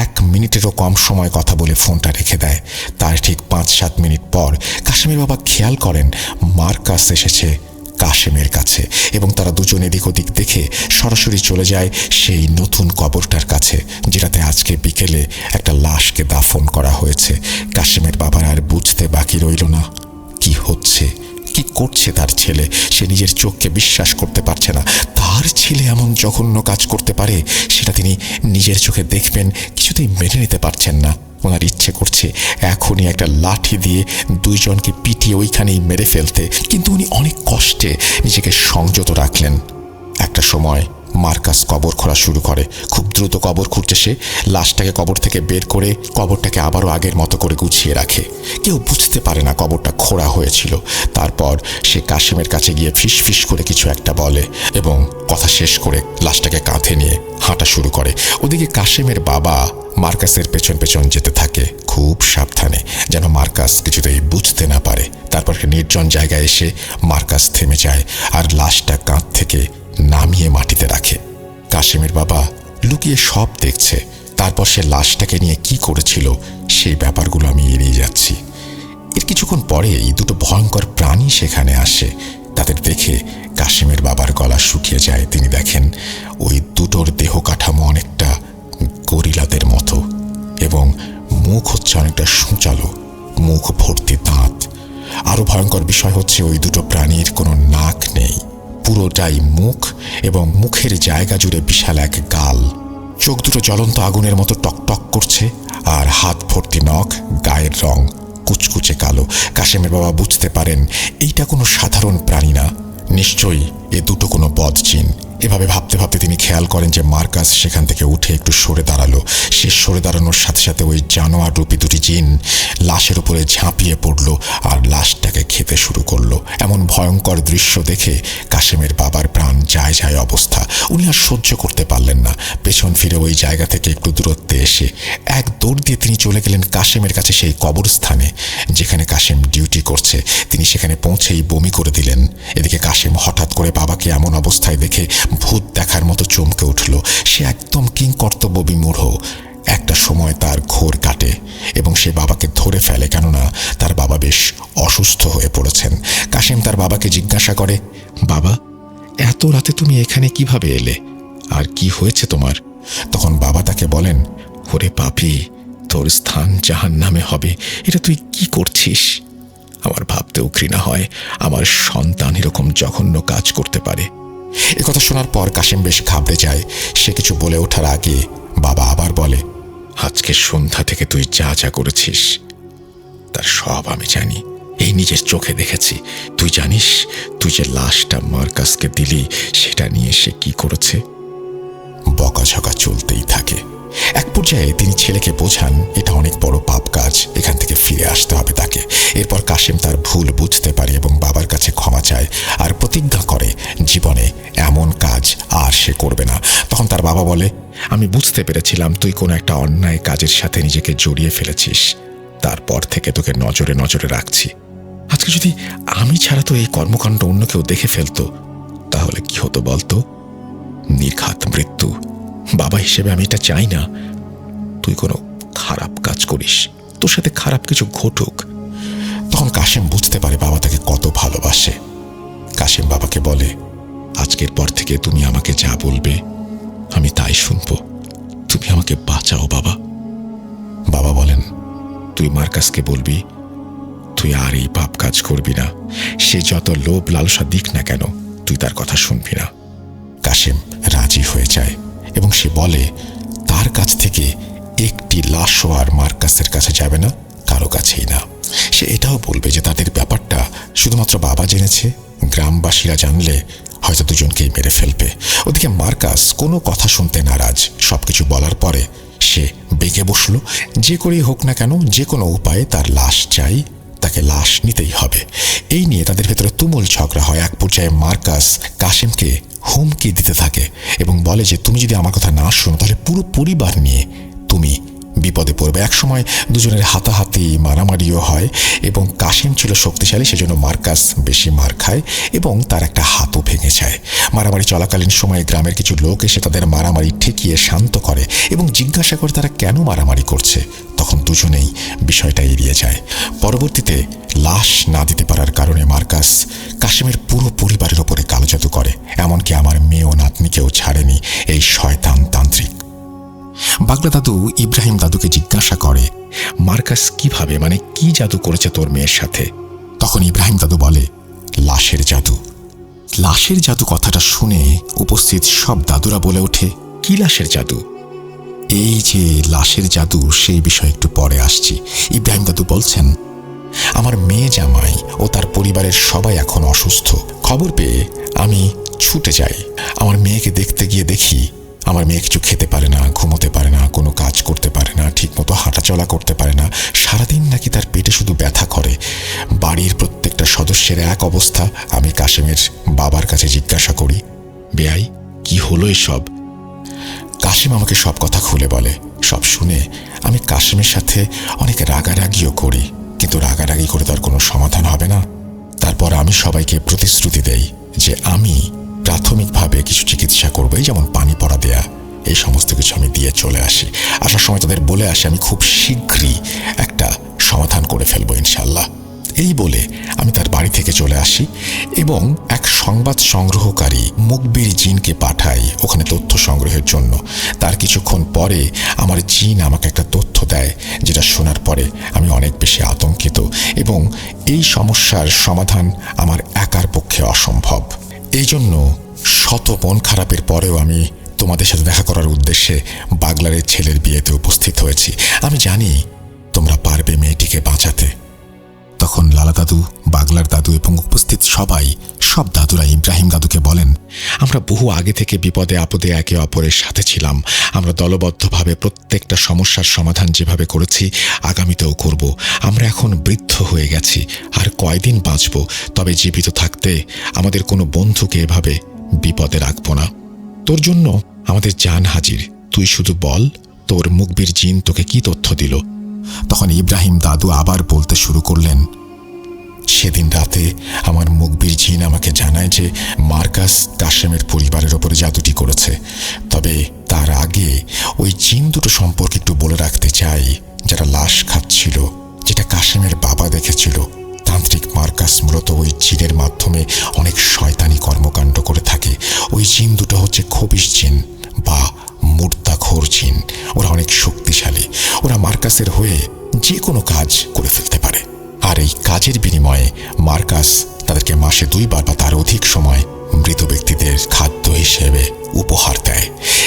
Speaker 1: 1 মিনিটেরও কম সময় কথা বলে ফোনটা রেখে দেয়। তার ঠিক 5-7 মিনিট পর কাশেমের বাবা খেয়াল করেন মার্কাস এসেছে কাশেমের কাছে এবং তারা দুজন এদিক ওদিক দেখে সরাসরি চলে যায় সেই নতুন কবরটার কাছে, যেটাতে আজকে বিকেলে একটা লাশকে দাফন করা হয়েছে। কাশেমের বাবার আর বুঝতে বাকি রইল না কি হচ্ছে, কি করছে তার ছেলে। সে নিজের চোখকে বিশ্বাস করতে পারছে না। তার ছেলে এমন জঘন্য কাজ করতে পারে সেটা তিনি নিজের চোখে দেখবেন, কিছুতেই মেনে নিতে পারছেন না। ওনার ইচ্ছে করছে এখনই একটা লাঠি দিয়ে দুইজনকে পিটিয়ে ওইখানেই মেরে ফেলতে, কিন্তু উনি অনেক কষ্টে নিজেকে সংযত রাখলেন। একটা সময় মার্কাস কবর খোঁড়া শুরু করে। খুব দ্রুত কবর খুঁড়ছে সে। লাশটাকে কবর থেকে বের করে কবরটাকে আবারও আগের মতো করে গুছিয়ে রাখে। কেউ বুঝতে পারে না কবরটা খোঁড়া হয়েছিল। তারপর সে কাশেমের কাছে গিয়ে ফিস ফিস করে কিছু একটা বলে এবং কথা শেষ করে লাশটাকে কাঁধে নিয়ে হাঁটা শুরু করে। ওদিকে কাশেমের বাবা মার্কাসের পেছন পেছন যেতে থাকে খুব সাবধানে, যেন মার্কাস কিছুতেই বুঝতে না পারে। তারপর নির্জন জায়গায় এসে মার্কাস থেমে যায় আর লাশটা কাঁধ থেকে নামিয়ে মাটিতে রাখে। কাশেমের বাবা লুকিয়ে সব দেখছে। তারপর সে লাশটাকে নিয়ে কি করেছিল সেই ব্যাপারগুলো আমি এড়িয়ে যাচ্ছি। এর কিছুক্ষণ পরেই দুটো ভয়ঙ্কর প্রাণী সেখানে আসে। তাদের দেখে কাশেমের বাবার গলা শুকিয়ে যায়। তিনি দেখেন ওই দুটোর দেহ কাঠামো অনেকটা গরিলাদের মতো এবং মুখ হচ্ছে অনেকটা সূচালো, মুখ ভর্তি দাঁত। আরো ভয়ঙ্কর বিষয় হচ্ছে ওই দুটো প্রাণীর কোনো নাক নেই, পুরোটাই মুখ এবং মুখের জায়গা জুড়ে বিশাল এক গাল। চোখ দুটো জ্বলন্ত আগুনের মতো টকটক করছে আর হাত ভর্তি নখ, গায়ের রং কুচকুচে কালো। কাশেমের বাবা বুঝতে পারেন এইটা কোনো সাধারণ প্রাণী না, নিশ্চয়ই এ দুটো কোনো বদ জিন। এভাবে ভাবতে ভাবতে তিনি খেয়াল করেন যে মার্কাস সেখান থেকে উঠে একটু সরে দাঁড়ালো। সে সরে দাঁড়ানোর সাথে সাথে ওই জানোয়ার রূপী দুটি জিন লাশের উপরে ঝাঁপিয়ে পড়ল আর লাশটাকে খেতে শুরু করলো। এমন ভয়ঙ্কর দৃশ্য দেখে কাশেমের বাবার প্রাণ যায় যায় অবস্থা। উনি আর সহ্য করতে পারলেন না। পেছন ফিরে ওই জায়গা থেকে একটু দূরত্বে এসে এক দৌড় দিয়ে তিনি চলে গেলেন কাশেমের কাছে, সেই কবরস্থানে যেখানে কাশেম ডিউটি করছে। তিনি সেখানে পৌঁছেই বমি করে দিলেন। এদিকে কাশেম হঠাৎ করে বাবাকে এমন অবস্থায় দেখে ভূত দেখার মতো চমকে উঠল। সে একদম কিংকর্তব্য বিমূঢ়। একটা সময় তার ঘোর কাটে এবং সে বাবাকে ধরে ফেলে, কেননা তার বাবা বেশ অসুস্থ হয়ে পড়েছেন। কাশেম তার বাবাকে জিজ্ঞাসা করে, বাবা, এত রাতে তুমি এখানে কিভাবে এলে, আর কি হয়েছে তোমার? তখন বাবা তাকে বলেন, ওরে পাপী, তোর স্থান জাহান্নামে হবে। এটা তুই কি করছিস? আমার ভাবতেও ঘৃণা হয় আমার সন্তান এরকম জঘন্য কাজ করতে পারে। একথা শোনার পর কাশেম বেশ ঘাবড়ে যায়। সে কিছু বলে ওঠার আগে বাবা আবার বলে, আজকে সন্ধ্যা থেকে তুই যা যা করেছিস তার সব আমি জানি, এই নিজের চোখে দেখেছি। তুই জানিস তুই যে লাশটা মার্কাসকে দিলি সেটা নিয়ে সে কি করেছে? বকাঝকা চলতেই থাকে। এক পর্যায়ে তিনি ছেলেকে বোঝান এটা অনেক বড় পাপ কাজ, এখান থেকে ফিরে আসতে হবে তাকে। এরপর কাশেম তার ভুল বুঝতে পারে এবং বাবার কাছে ক্ষমা চায় আর প্রতিজ্ঞা করে জীবনে এমন কাজ আর সে করবে না। তখন তার বাবা বলে, আমি বুঝতে পেরেছিলাম তুই কোনো একটা অন্যায় কাজের সাথে নিজেকে জড়িয়ে ফেলেছিস, তারপর থেকে তোকে নজরে নজরে রাখছি। আজকে যদি আমি ছাড়া তো এই কর্মকাণ্ড অন্য কেউ দেখে ফেলতো তাহলে কি হতো বলতো? নির্ঘাত মৃত্যু। বাবা হিসেবে আমি এটা চাই না তুই কোনো খারাপ কাজ করিস, তোর সাথে খারাপ কিছু ঘটুক। তখন কাশেম বুঝতে পারে বাবা তাকে কত ভালোবাসে। কাশেম বাবাকে বলে, আজকের পর থেকে তুমি আমাকে যা বলবে আমি তাই শুনব, তুমি আমাকে বাঁচাও বাবা। বাবা বলেন, তুই মার্কাসকে বলবি তুই আর এই পাপ কাজ করবি না। সে যত লোভ লালসা দিক না কেন তুই তার কথা শুনবি না। কাশেম রাজি হয়ে যায় এবং সে বলে তার কাছ থেকে একটি লাশও আর মার্কাসের কাছে যাবে না, কারো কাছেই না। সে এটাও বলবে যে তাদের ব্যাপারটা শুধুমাত্র বাবা জেনেছে, গ্রামবাসীরা জানলে হয়তো দুজনকেই মেরে ফেলবে। ওদিকে মার্কাস কোনো কথা শুনতে নারাজ। সবকিছু বলার পরে সে বেগে বসল। যে করেই হোক না কেন, যে কোনো উপায়ে তার লাশ চাই, তাকে লাশ নিতেই হবে। এই নিয়ে তাদের ভেতরে তুমুল ঝগড়া হয়। এক পর্যায়ে মার্কাস কাশেমকে হুমকি দিতে থাকে এবং বলে যে তুমি যদি আমার কথা না শোনো তাহলে পুরো পরিবার নিয়ে তুমি বিপদে পড়বে। একসময় দুজনের হাতাহাতি মারামারিও হয় এবং কাশেম ছিল শক্তিশালী, সেজন্য মার্কাস বেশি মার খায় এবং তার একটা হাতও ভেঙে যায়। মারামারি চলাকালীন সময়ে গ্রামের কিছু লোক এসে তাদের মারামারি ঠেকিয়ে শান্ত করে এবং জিজ্ঞাসা করে তারা কেন মারামারি করছে। তখন দুজনেই বিষয়টা এড়িয়ে যায়। পরবর্তীতে লাশ না দিতে পারার কারণে মার্কাস কাশেমের পুরো পরিবারের ওপরে কালো জাদু করে, এমনকি আমার মেয়ে ও নাতনিকেও ছাড়েনি এই শয়তান তান্ত্রিক। বাগলা দাদু ইব্রাহিম দাদুকে জিজ্ঞাসা করে, মার্কাস কিভাবে, মানে কি জাদু করেছে তোর মেয়ের সাথে? তখন ইব্রাহিম দাদু বলে, লাশের জাদু। লাশের জাদু কথাটা শুনে উপস্থিত সব দাদুরা বলে ওঠে, কি লাশের জাদু? এই যে লাশের জাদু, সেই বিষয়ে একটু পরে আসছি। ইব্রাহিম দাদু বলছেন, আমার মেয়ে জামাই ও তার পরিবারের সবাই এখন অসুস্থ। খবর পেয়ে আমি ছুটে যাই। আমার মেয়েকে দেখতে গিয়ে দেখি আমার মেয়ে কিছু খেতে পারে না, ঘুমোতে পারে না, কোনো কাজ করতে পারে না, ঠিকমতো হাঁটাচলা করতে পারে না। সারাদিন নাকি তার পেটে শুধু ব্যথা করে। বাড়ির প্রত্যেকটা সদস্যের এক অবস্থা। আমি কাশেমের বাবার কাছে জিজ্ঞাসা করি, বেয়াই কি হলো এসব? কাশেম আমাকে সব কথা খুলে বলে। সব শুনে আমি কাশেমের সাথে অনেক রাগারাগিও করি, কিন্তু রাগারাগি করে তার কোনো সমাধান হবে না। তারপর আমি সবাইকে প্রতিশ্রুতি দেই যে আমি প্রাথমিকভাবে কিছু চিকিৎসা করবো, যেমন পানি পড়া দেয়া, এই সমস্ত কিছু আমি দিয়ে চলে আসি। আসার সময় তাদের বলে আসি আমি খুব শীঘ্রই একটা সমাধান করে ফেলবো ইনশাল্লাহ। এই বলে আমি তার বাড়ি থেকে চলে আসি এবং এক সংবাদ সংগ্রহকারী মুকবির জিনকে পাঠাই ওখানে তথ্য সংগ্রহের জন্য। তার কিছুক্ষণ পরে আমার জিন আমাকে একটা তথ্য দেয়, যেটা শোনার পরে আমি অনেক বেশি আতঙ্কিত এবং এই সমস্যার সমাধান আমার একার পক্ষে অসম্ভব। এই জন্য শত মন খারাপের পরেও আমি তোমাদের সাথে দেখা করার উদ্দেশ্যে বাগলারের ছেলের বিয়েতে উপস্থিত হয়েছি। আমি জানি তোমরা পারবে মেয়েটিকে বাঁচাতে। তখন লালা দাদু, বাগলার দাদু এবং উপস্থিত সব দাদুরা ইব্রাহিম দাদুকে বলেন, আমরা বহু আগে থেকে বিপদে আপদে একে অপরের সাথে ছিলাম। আমরা দলবদ্ধভাবে প্রত্যেকটা সমস্যার সমাধান যেভাবে করেছি আগামীতেও করব। আমরা এখন বৃদ্ধ হয়ে গেছি, আর কয়দিন বাঁচব, তবে জীবিত থাকতে আমাদের কোনো বন্ধুকে এভাবে বিপদে রাখব না। তোর জন্য আমাদের জান হাজির, তুই শুধু বল তোর মুখবির জিন তোকে কি তথ্য দিল। তখন ইব্রাহিম দাদু আবার বলতে শুরু করলেন, সেদিন রাতে আমার মুখবির জিন আমাকে জানায় যে মার্কাস কাশেমের পরিবারের ওপরে জাদুটি করেছে। তবে তার আগে ওই জিন দুটো সম্পর্কে একটু বলে রাখতে চাই, যারা লাশ খাচ্ছিল, যেটা কাশেমের বাবা দেখেছিল। তান্ত্রিক মার্কাস মূলত ওই জিনের মাধ্যমে অনেক শয়তানি কর্মকাণ্ড করে থাকে। ওই জিন দুটো হচ্ছে খবিশ জিন বা মুর্দাখোর জিন। ওরা অনেক শক্তিশালী। ওরা মার্কাসের হয়ে যে কোনো কাজ করে ফেলতে পারে, আর এই কাজের বিনিময়ে মার্কাস তাদেরকে মাসে 2 বার বা তার অধিক সময় মৃত ব্যক্তিদের খাদ্য হিসেবে উপহার দেয়।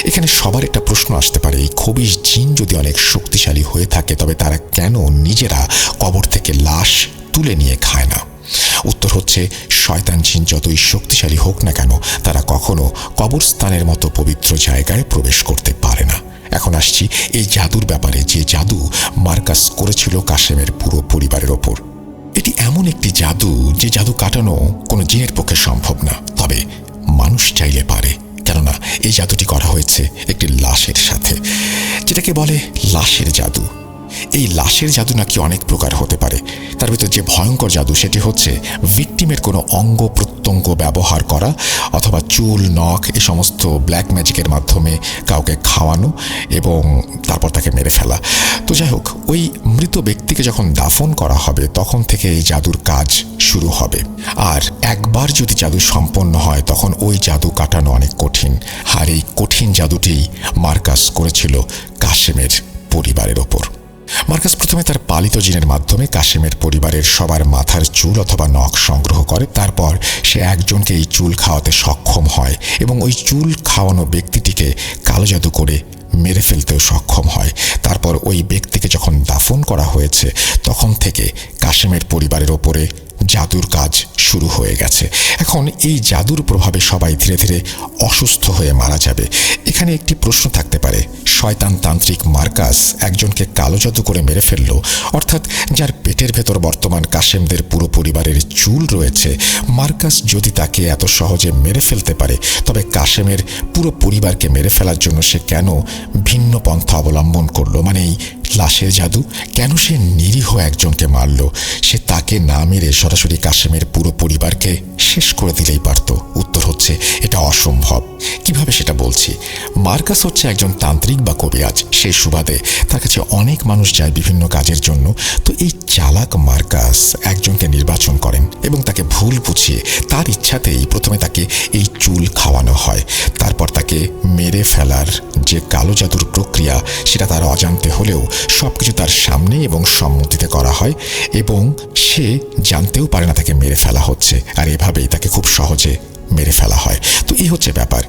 Speaker 1: এখানে সবার একটা প্রশ্ন আসতে পারে, এই খবিশ জিন যদি অনেক শক্তিশালী হয়ে থাকে তবে তারা কেন নিজেরা কবর থেকে লাশ তুলে নিয়ে খায় না? উত্তর হচ্ছে, শয়তান জিন যতই শক্তিশালী হোক না কেন তারা কখনো কবরস্থানের মতো পবিত্র জায়গায় প্রবেশ করতে পারে না। এখন আসছি এই জাদুর ব্যাপারে, যে জাদু মার্কাস করেছিল কাশেমের পুরো পরিবারের ওপর। এটি এমন একটি জাদু যে জাদু কাটানো কোনো জিনের পক্ষে সম্ভব না, তবে মানুষ চাইলে পারে। কেননা এই জাদুটি করা হয়েছে একটি লাশের সাথে, যেটাকে বলে লাশের জাদু। এই লাশের জাদু নাকি অনেক প্রকার হতে পারে। তার ভিতর যে ভয়ঙ্কর জাদু সেটি হচ্ছে ভিকটিমের কোনো অঙ্গ প্রত্যঙ্গ ব্যবহার করা, অথবা চুল, নখ, এই সমস্ত ব্ল্যাক ম্যাজিকের মাধ্যমে কাউকে খাওয়ানো এবং তারপর তাকে মেরে ফেলা। তো যাই হোক, ওই মৃত ব্যক্তিকে যখন দাফন করা হবে তখন থেকে এই জাদুর কাজ শুরু হবে। আর একবার যদি জাদু সম্পন্ন হয় তখন ওই জাদু কাটানো অনেক কঠিন। আর এই কঠিন জাদুটি মার্কাস করেছিল কাশেমের পরিবারের ওপর। মার্কাস প্রথমে তার পালিত জিনের মাধ্যমে কাশেমের পরিবারের সবার মাথার চুল অথবা নখ সংগ্রহ করে। তারপর সে একজনকে এই চুল খাওয়াতে সক্ষম হয় এবং ওই চুল খাওয়ানো ব্যক্তিটিকে কালো জাদু করে মেরে ফেলতেও সক্ষম হয়। তারপর ওই ব্যক্তিকে যখন দাফন করা হয়েছে তখন থেকে কাশেমের পরিবারের ওপরে জাদুর কাজ শুরু হয়ে গেছে। এখন এই জাদুর প্রভাবে সবাই ধীরে ধীরে অসুস্থ হয়ে মারা যাবে। এখানে একটি প্রশ্ন থাকতে পারে, শয়তান তান্ত্রিক মার্কাস একজনকে কালো জাদু করে মেরে ফেলল, অর্থাৎ যার পেটের ভেতর বর্তমান কাশেমদের পুরো পরিবারের চুল রয়েছে, মার্কাস যদি তাকে এত সহজে মেরে ফেলতে পারে তবে কাশেমের পুরো পরিবারকে মেরে ফেলার জন্য সে কেন ভিন্ন পন্থা অবলম্বন করলো? মানে এই লাশের জাদু কেন সে নিরীহ একজনকে মারল? সে তাকে না মেরে সরাসরি কাশেমের পুরো পরিবারকে শেষ করে দিলেই পারত। উত্তর হচ্ছে, এটা অসম্ভব। কিভাবে সেটা বলছি। মার্কাস হচ্ছে একজন তান্ত্রিক বা কবিরাজ, সেই সুবাদে তার কাছে অনেক মানুষ যায় বিভিন্ন কাজের জন্য। তো এই চালাক মার্কাস একজনকে নির্বাচন করেন এবং তাকে ভুল বুঝিয়ে তার ইচ্ছাতেই প্রথমে তাকে এই চুল খাওয়ানো হয়। তারপর তাকে মেরে ফেলার যে কালো জাদুর প্রক্রিয়া সেটা তার অজান্তে হলেও সবকিছু তার সামনে এবং সম্মতিতে করা হয় এবং সে জানতেও পারে না তাকে মেরে ফেলা হচ্ছে, আর এভাবেই তাকে খুব সহজে মেরে ফেলা হয়। তো এই হচ্ছে ব্যাপার।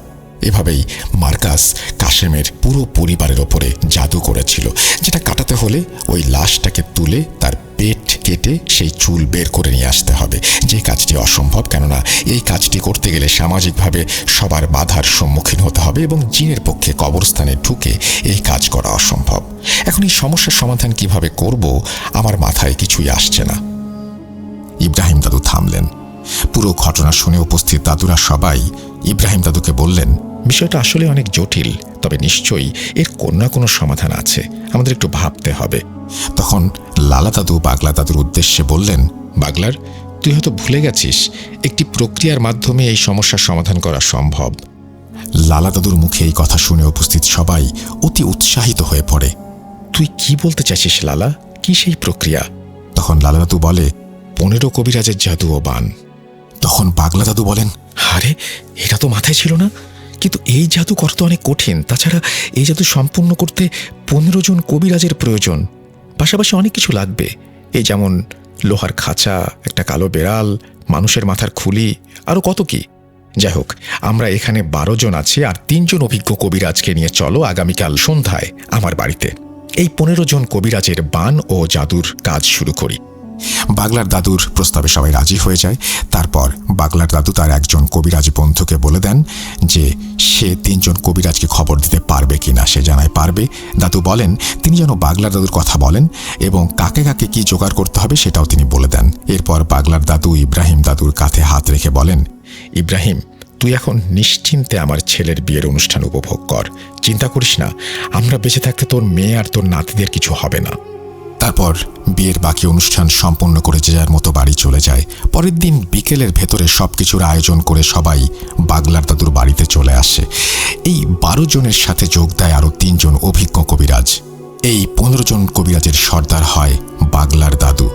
Speaker 1: এভাবেই মার্কাস কাশেমের পুরো পরিবারের ওপরে জাদু করেছিল, যেটা কাটাতে হলে ওই লাশটাকে তুলে তার পেট কেটে সেই চুল বের করে নিয়ে আসতে হবে, যে কাজটি অসম্ভব। কেননা এই কাজটি করতে গেলে সামাজিকভাবে সবার বাধার সম্মুখীন হতে হবে এবং জিনের পক্ষে কবরস্থানে ঢুকে এই কাজ করা অসম্ভব। এখন এই সমস্যার সমাধান কিভাবে করব আমার মাথায় কিছুই আসছে না। ইব্রাহিম দাদু থামলেন। পুরো ঘটনা শুনে উপস্থিত দাদুরা সবাই ইব্রাহিম দাদুকে বললেন, বিষয়টা আসলে অনেক জটিল, তবে নিশ্চয়ই এর কোনো না কোনো সমাধান আছে, আমাদের একটু ভাবতে হবে। তখন লালা দাদু বাগলা দাদুর উদ্দেশ্যে বললেন, বাগলার, তুই হয়তো ভুলে গেছিস একটি প্রক্রিয়ার মাধ্যমে এই সমস্যার সমাধান করা সম্ভব। লালা দাদুর মুখে এই কথা শুনে উপস্থিত সবাই অতি উৎসাহিত হয়ে পড়ে। তুই কি বলতে চাইছিস লালা? কি সেই প্রক্রিয়া? তখন লালা দাদু বলে, 15 কবিরাজের জাদু ও বান। তখন পাগলা দাদু বলেন, আরে এটা তো মাথায় ছিল না, কিন্তু এই জাদু করতে অনেক কঠিন। তাছাড়া এই জাদু সম্পূর্ণ করতে 15 জন কবিরাজের প্রয়োজন, পাশাপাশি অনেক কিছু লাগবে, এই যেমন লোহার খাঁচা, একটা কালো বেড়াল, মানুষের মাথার খুলি, আরও কত কি। যাই হোক, আমরা এখানে 12 জন আছি, আর 3 জন অভিজ্ঞ কবিরাজকে নিয়ে চলো আগামীকাল সন্ধ্যায় আমার বাড়িতে। এই 15 জন কবিরাজের বান ও জাদুর কাজ শুরু করি। বাগলার দাদুর প্রস্তাবে সবাই রাজি হয়ে যায়। তারপর বাগলার দাদু তার একজন কবিরাজ বন্ধুকে বলে দেন যে সে 3 জন কবিরাজকে খবর দিতে পারবে কিনা। সে জানায় পারবে। দাদু বলেন তিনি যেন বাগলার দাদুর কথা বলেন এবং কাকে কাকে কি জোগাড় করতে হবে সেটাও তিনি বলে দেন। এরপর বাগলার দাদু ইব্রাহিম দাদুর কাঁধে হাত রেখে বলেন, ইব্রাহিম, তুই এখন নিশ্চিন্তে আমার ছেলের বিয়ের অনুষ্ঠান উপভোগ কর। চিন্তা করিস না, আমরা বেঁচে থাকতে তোর মেয়ে আর তোর নাতিদের কিছু হবে না। তারপর বিয়ের বাকি অনুষ্ঠান সম্পন্ন করে যে যার মতো বাড়ি চলে যায়। পরের দিন বিকেলের ভেতরে সবকিছুর আয়োজন করে সবাই বাগলার দাদুর বাড়িতে চলে আসে। এই 12 জনের সাথে যোগ দেয় আরও 3 জন অভিজ্ঞ কবিরাজ। এই 15 জন কবিরাজের সর্দার হয় বাগলার দাদু,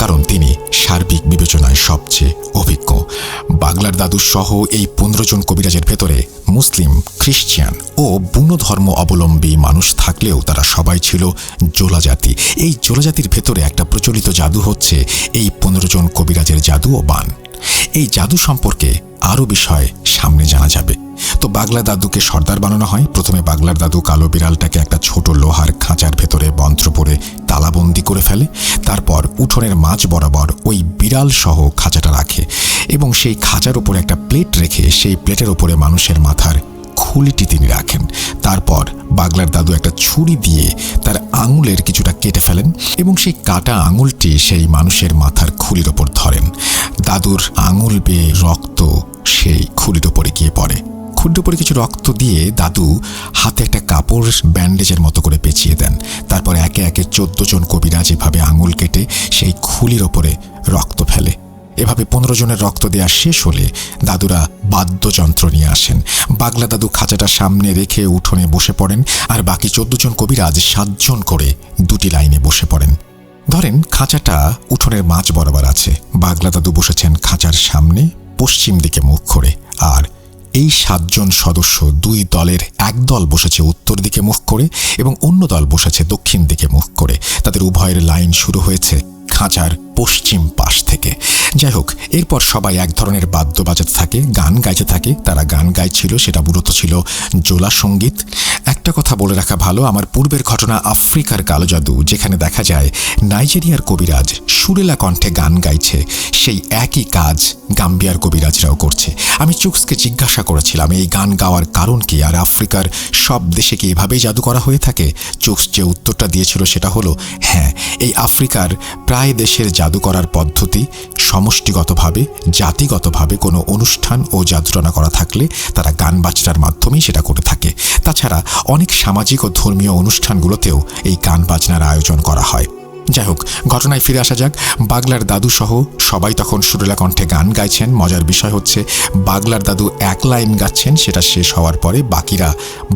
Speaker 1: কারণ তিনি সার্বিক বিবেচনায় সবচেয়ে অভিজ্ঞ। বাগলার দাদু সহ এই 15 জন কবিরাজের ভেতরে মুসলিম, খ্রিস্টান ও বুনো ধর্ম অবলম্বী মানুষ থাকলেও তারা সবাই ছিল জোলা জাতি। এই জোলা জাতির ভেতরে একটা প্রচলিত জাদু হচ্ছে এই 15 জন কবিরাজের জাদু ও বান। এই জাদু সম্পর্কে আরও বিষয় সামনে জানা যাবে। তো বাগলার দাদুকে সর্দার বানানো হয়। প্রথমে বাগলার দাদু কালো বিড়ালটাকে একটা ছোট লোহার খাঁচার ভেতরে মন্ত্র পড়ে তালাবন্দি করে ফেলে। তারপর উঠোনের মাঝ বরাবর ওই বিড়াল সহ খাঁচাটা রাখে এবং সেই খাঁচার উপরে একটা প্লেট রেখে সেই প্লেটের উপরে মানুষের মাথার খুলিটি তিনি রাখেন। তারপর বাগলার দাদু একটা ছুরি দিয়ে তার আঙুলের কিছুটা কেটে ফেলেন এবং সেই কাটা আঙুলটি সেই মানুষের মাথার খুলির ওপর ধরেন। দাদুর আঙুল বেয়ে রক্ত সেই খুলির ওপরে গিয়ে পড়ে। খুলির ওপরে কিছু রক্ত দিয়ে দাদু হাতে একটা কাপড় ব্যান্ডেজের মতো করে পেঁচিয়ে দেন। তারপর একে একে 14 জন কবিরাজ এভাবে আঙুল কেটে সেই খুলির ওপরে রক্ত ফেলে। এভাবে 15 জনের রক্ত দেওয়া শেষ হলে দাদুরা বাদ্যযন্ত্র নিয়ে আসেন। বাগলা দাদু খাঁচাটা সামনে রেখে উঠোনে বসে পড়েন আর বাকি 14 জন কবিরাজ 7 জন করে 2টি লাইনে বসে পড়েন। ধরেন খাঁচাটা উঠোনের মাঝ বরাবর আছে। বাগলা দাদু বসেছেন খাঁচার সামনে পশ্চিম দিকে মুখ করে, আর এই 7 জন সদস্য 2 দলের এক দল বসেছে উত্তর দিকে মুখ করে এবং অন্য দল বসেছে দক্ষিণ দিকে মুখ করে। তাদের উভয়ের লাইন শুরু হয়েছে খাঁচার পশ্চিম পাশ থেকে। যাই হোক, এরপর সবাই এক ধরনের বাদ্য বাজাতে থাকে, গান গাইতে থাকে। তারা গান গাইছিল, সেটা মূলত ছিল জোলা সঙ্গীত। একটা কথা বলে রাখা ভালো, আমার পূর্বের ঘটনা আফ্রিকার কালো জাদু, যেখানে দেখা যায় নাইজেরিয়ার কবিরাজ সুরেলা কণ্ঠে গান গাইছে, সেই একই কাজ গাম্বিয়ার কবিরাজরাও করছে। আমি চুক্সকে জিজ্ঞাসা করেছিলাম এই গান গাওয়ার কারণ কি, আর আফ্রিকার সব দেশে কি এভাবেই জাদু করা হয়ে থাকে? চুক্স যে উত্তরটা দিয়েছিল সেটা হলো হ্যাঁ, এই আফ্রিকার প্রায় দেশের জাদু করার পদ্ধতি সমষ্টিগতভাবে, জাতিগতভাবে কোনো অনুষ্ঠান ও জাদুটনা করা থাকলে তারা গান বাজনার মাধ্যমেই সেটা করে থাকে। তাছাড়া অনেক সামাজিক ও ধর্মীয় অনুষ্ঠানগুলোতেও এই গান বাজনার আয়োজন করা হয়। যাই হোক, ঘটনায় ফিরে আসা যাক। বাগলার দাদু সহ সবাই তখন সুরেলা কণ্ঠে গান গাইছেন। মজার বিষয় হচ্ছে বাগলার দাদু এক লাইন গাচ্ছেন, সেটা শেষ হওয়ার পরে বাকিরা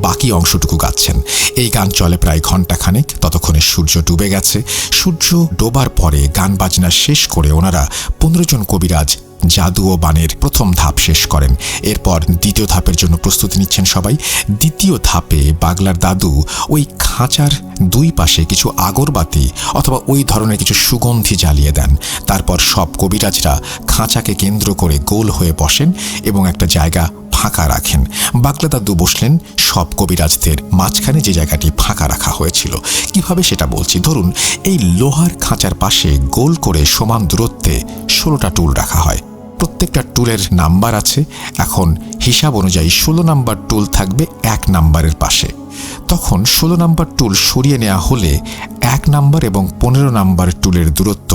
Speaker 1: বাকি অংশটুকু গাচ্ছেন। এই গান চলে প্রায় ঘণ্টাখানেক। ততক্ষণে সূর্য ডুবে গেছে। সূর্য ডোবার পরে গান বাজনা শেষ করে ওনারা 15 জন কবিরাজ জাদু ও বানের প্রথম ধাপ শেষ করেন। এরপর দ্বিতীয় ধাপের জন্য প্রস্তুতি নিচ্ছেন সবাই। দ্বিতীয় ধাপে বাগলার দাদু ওই খাঁচার 2 পাশে কিছু আগরবাতি অথবা ওই ধরনের কিছু সুগন্ধি জ্বালিয়ে দেন। তারপর সব কবিরাজরা খাঁচাকে কেন্দ্র করে গোল হয়ে বসেন এবং একটা জায়গা ফাঁকা রাখেন। বাগলা দাদু বসলেন সব কবিরাজদের মাঝখানে, যে জায়গাটি ফাঁকা রাখা হয়েছিল। কিভাবে সেটা বলছি। ধরুন এই লোহার খাঁচার পাশে গোল করে সমান দূরত্বে 16টা টুল রাখা হয়। প্রত্যেকটা টুলের নাম্বার আছে। এখন হিসাব অনুযায়ী 16 নাম্বার টুল থাকবে 1 নাম্বারের পাশে। তখন 16 নাম্বার টুল সরিয়ে নেওয়া হলে 1 নাম্বার এবং 15 নাম্বার টুলের দূরত্ব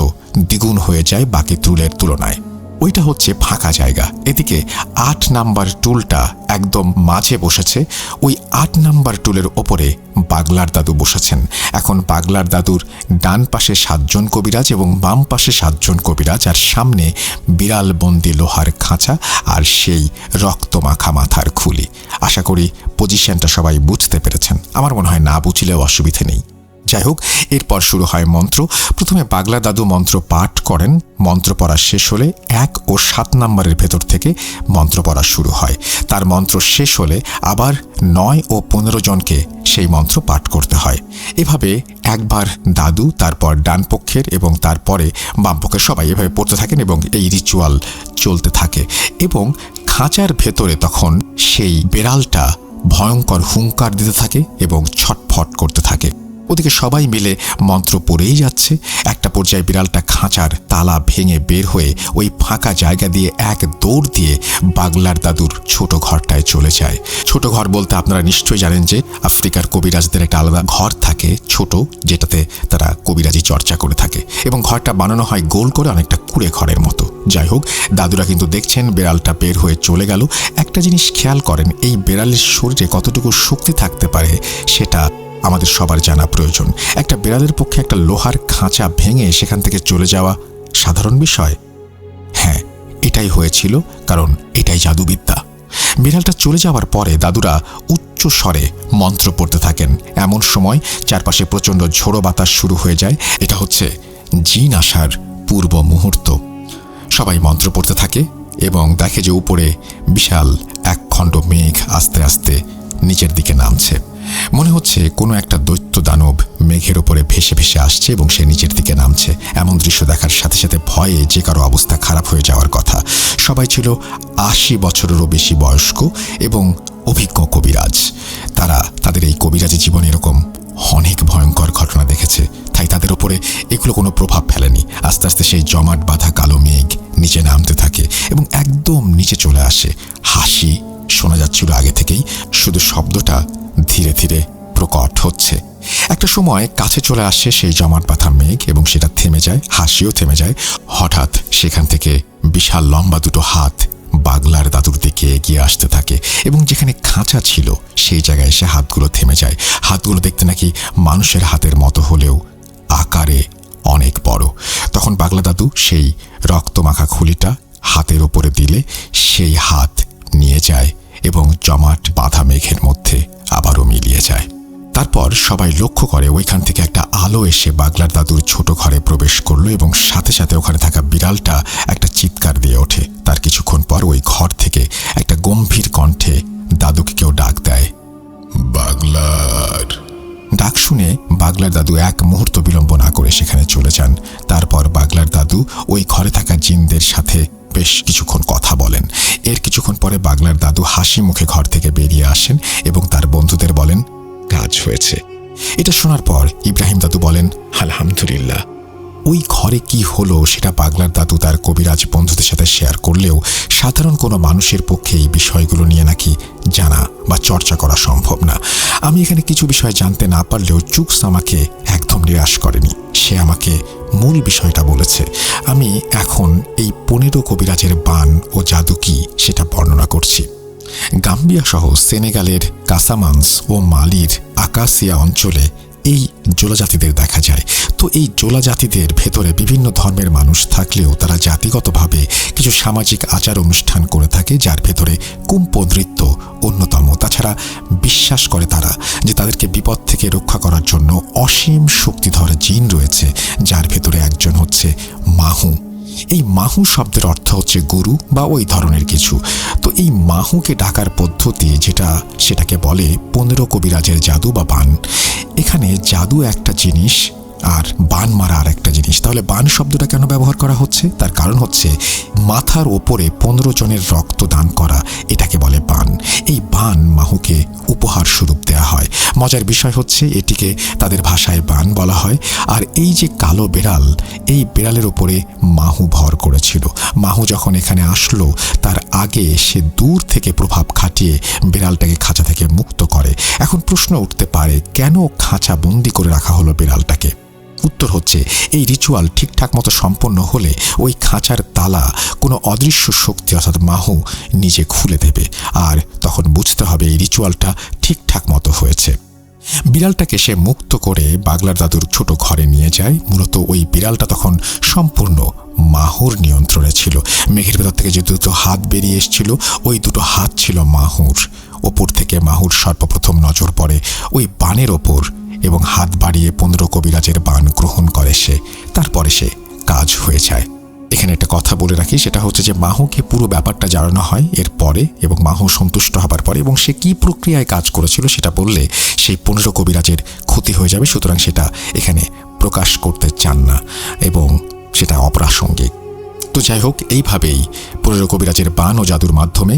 Speaker 1: দ্বিগুণ হয়ে যায় বাকি টুলের তুলনায়। ওইটা হচ্ছে ফাঁকা জায়গা। এদিকে 8 নাম্বার টুলটা একদম মাঝে বসেছে। ওই 8 নাম্বার টুলের ওপরে বাগলার দাদু বসেছেন। এখন বাগলার দাদুর ডান পাশে 7 জন কবিরাজ এবং বাম পাশে 7 জন কবিরাজ, আর সামনে বিড়াল বন্দি লোহার খাঁচা আর সেই রক্ত মাখা মাথার খুলি। আশা করি পজিশনটা সবাই বুঝতে পেরেছেন। আমার মনে হয় না বুঝলেও অসুবিধে নেই। যাই হোক, এরপর শুরু হয় মন্ত্র। প্রথমে বাগলা দাদু মন্ত্র পাঠ করেন। মন্ত্র পড়া শেষ হলে 1 ও 7 নাম্বারের ভেতর থেকে মন্ত্র পড়া শুরু হয়। তার মন্ত্র শেষ হলে আবার 9 ও 15 জনকে সেই মন্ত্র পাঠ করতে হয়। এভাবে একবার দাদু, তারপর ডান পক্ষের এবং তারপরে বাম পক্ষের সবাই এভাবে পড়তে থাকেন এবং এই রিচুয়াল চলতে থাকে। এবং খাঁচার ভেতরে তখন সেই বেড়ালটা ভয়ঙ্কর হুঙ্কার দিতে থাকে এবং ছটফট করতে থাকে। ওদিকে সবাই মিলে মন্ত্র পড়েই যাচ্ছে। একটা পর্যায়ে বিড়ালটা খাঁচার তালা ভেঙে বের হয়ে ওই ফাঁকা জায়গা দিয়ে এক দৌড় দিয়ে বাগলার দাদুর ছোট ঘরটায় চলে যায়। ছোট ঘর বলতে আপনারা নিশ্চয়ই জানেন যে আফ্রিকার কবিরাজদের একটা আলাদা ঘর থাকে ছোট, যেটাতে তারা কবিরাজি চর্চা করে থাকে, এবং ঘরটা বানানো হয় গোল করে, অনেকটা কুঁড়ে ঘরের মতো। যাই হোক, দাদুরা কিন্তু দেখছেন বিড়ালটা বের হয়ে চলে গেল। একটা জিনিস খেয়াল করেন, এই বিড়ালের শরীরে কতটুকু শক্তি থাকতে পারে সেটা আমাদের সবার জানা প্রয়োজন। একটা বিড়ালের পক্ষে একটা লোহার খাঁচা ভেঙে সেখান থেকে চলে যাওয়া সাধারণ বিষয়? হ্যাঁ, এটাই হয়েছিল, কারণ এটাই জাদুবিদ্যা। বিড়ালটা চলে যাওয়ার পরে দাদুরা উচ্চ স্বরে মন্ত্র পড়তে থাকেন। এমন সময় চারপাশে প্রচণ্ড ঝোড়ো বাতাস শুরু হয়ে যায়। এটা হচ্ছে জিন আসার পূর্ব মুহূর্ত। সবাই মন্ত্র পড়তে থাকে এবং দেখে যে উপরে বিশাল এক খণ্ড মেঘ আস্তে আস্তে নিচের দিকে নামছে। মনে হচ্ছে কোনো একটা দৈত্য দানব মেঘের ওপরে ভেসে ভেসে আসছে এবং সে নিচের দিকে নামছে। এমন দৃশ্য দেখার সাথে সাথে ভয়ে যে কারো অবস্থা খারাপ হয়ে যাওয়ার কথা। সবাই ছিল 80 বছরেরও বেশি বয়স্ক এবং অভিজ্ঞ কবিরাজ। তারা তাদের এই কবিরাজি জীবনে এরকম অনেক ভয়ঙ্কর ঘটনা দেখেছে, তাই তাদের ওপরে এগুলো কোনো প্রভাব ফেলেনি। আস্তে আস্তে সেই জমাট বাঁধা কালো মেঘ নিচে নামতে থাকে এবং একদম নিচে চলে আসে। হাসি শোনা যাচ্ছিল আগে থেকেই, শুধু শব্দটা ধীরে ধীরে প্রকট হচ্ছে। একটা সময় কাছে চলে আসে সেই জমাট বাঁধা মেঘ এবং সেটা থেমে যায়, হাসিও থেমে যায়। হঠাৎ সেখান থেকে বিশাল লম্বা দুটো হাত বাগলার দাদুর দিকে এগিয়ে আসতে থাকে এবং যেখানে খাঁচা ছিল সেই জায়গায় এসে হাতগুলো থেমে যায়। হাতগুলো দেখতে নাকি মানুষের হাতের মতো হলেও আকারে অনেক বড়। তখন বাগলা দাদু সেই রক্তমাখা খুলিটা হাতের ওপরে দিলে সেই হাত নিয়ে যায় এবং জমাট বাঁধা মেঘের মধ্যে আবারও মিলিয়ে যায়। তারপর সবাই লক্ষ্য করে ওইখান থেকে একটা আলো এসে বাগলার দাদুর ছোট ঘরে প্রবেশ করলো এবং সাথে সাথে ওখানে থাকা বিড়ালটা একটা চিৎকার দিয়ে ওঠে। তার কিছুক্ষণ পর ওই ঘর থেকে একটা গম্ভীর কণ্ঠে দাদুকে কেউ ডাক দেয়, বাগলার। ডাক শুনে বাগলার দাদু এক মুহূর্ত বিলম্ব না করে সেখানে চলে যান। তারপর বাগলার দাদু ওই ঘরে থাকা জিনদের সাথে বেশ কিছুক্ষণ কথা বলেন। এর কিছুক্ষণ পরে বাগলার দাদু হাসি মুখে ঘর থেকে বেরিয়ে আসেন এবং তার বন্ধুদের বলেন, কাজ হয়েছে। এটা শোনার পর ইব্রাহিম দাদু বলেন, আলহামদুলিল্লাহ। ওই ঘরে কি হলো সেটা বাগলার দাদু তার কবিরাজ বন্ধুদের সাথে শেয়ার করলেও সাধারণ কোনো মানুষের পক্ষে এই বিষয়গুলো নিয়ে নাকি জানা বা চর্চা করা সম্ভব না। আমি এখানে কিছু বিষয় জানতে না পারলেও চুকস আমাকে একদম নিরাশ করেনি। সে আমাকে মূল বিষয়টা বলেছে। আমি এখন এই 15 কবিরাজের বান ও জাদু কি সেটা বর্ণনা করছি। গাম্বিয়া সহ সেনেগালের কাসামান্স ও মালির আকাসিয়া অঞ্চলে এই জোলা জাতিদের দেখা যায়। তো এই জোলা জাতিদের ভেতরে বিভিন্ন ধর্মের মানুষ থাকলেও তারা জাতিগতভাবে কিছু সামাজিক আচার অনুষ্ঠান করে থাকে, যার ভেতরে কুম্প নৃত্য অন্যতম। তাছাড়া বিশ্বাস করে তারা যে তাদেরকে বিপদ থেকে রক্ষা করার জন্য অসীম শক্তিধর জিন রয়েছে, যার ভেতরে একজন হচ্ছে মাহু। এই মাহু শব্দের অর্থ হচ্ছে গুরু বা ওই ধরনের কিছু। তো এই মাহুকে ডাকার পদ্ধতি যেটা, সেটাকে বলে 15 কবিরাজের জাদু বা বান। এখানে জাদু একটা জিনিস আর বান মারা আর একটা জিনিস। তাহলে বান শব্দটা কেন ব্যবহার করা হচ্ছে? তার কারণ হচ্ছে মাথার ওপরে 15 জনের রক্ত দান করা, এটাকে বলে বান। এই বান মাহুকে উপহার স্বরূপ দেয়া হয়। মজার বিষয় হচ্ছে এটিকে তাদের ভাষায় বান বলা হয়। আর এই যে কালো বিড়াল, এই বিড়ালের ওপরে মাহু ভর করেছিল। মাহু যখন এখানে আসলো তার আগে সে দূর থেকে প্রভাব খাটিয়ে বিড়ালটাকে খাঁচা থেকে মুক্ত করে। এখন প্রশ্ন উঠতে পারে, কেন খাঁচা বন্দি করে রাখা হলো বিড়ালটাকে? উত্তর হচ্ছে, এই রিচুয়াল ঠিকঠাক মতো সম্পন্ন হলে ওই খাঁচার তালা কোনো অদৃশ্য শক্তি অর্থাৎ মাহু নিজে খুলে দেবে, আর তখন বুঝতে হবে এই রিচুয়ালটা ঠিকঠাক মতো হয়েছে। বিড়ালটাকে সে মুক্ত করে বাগলার দাদুর ছোট ঘরে নিয়ে যায়। মূলত ওই বিড়ালটা তখন সম্পূর্ণ মাহুর নিয়ন্ত্রণে ছিল। মেঘের ভেতর থেকে যে দুটো হাত বেরিয়ে এসেছিল, ওই দুটো হাত ছিল মাহুর। ওপর থেকে মাহুর সর্বপ্রথম নজর পড়ে ওই বানের ওপর এবং হাত বাড়িয়ে 15 কবিরাজের বান গ্রহণ করে সে। তারপরে সে কাজ হয়ে যায়। এখানে একটা কথা বলে রাখি, সেটা হচ্ছে যে মাহুকে পুরো ব্যাপারটা জানানো হয় এর পরে এবং মাহু সন্তুষ্ট হবার পরে, এবং সে কি প্রক্রিয়ায় কাজ করেছিল সেটা বললে সেই 15 কবিরাজের ক্ষতি হয়ে যাবে। সুতরাং সেটা এখানে প্রকাশ করতে চান না এবং সেটা অপ্রাসঙ্গিক। তো যাই হোক, এইভাবেই 15 কবিরাজের বান ও জাদুর মাধ্যমে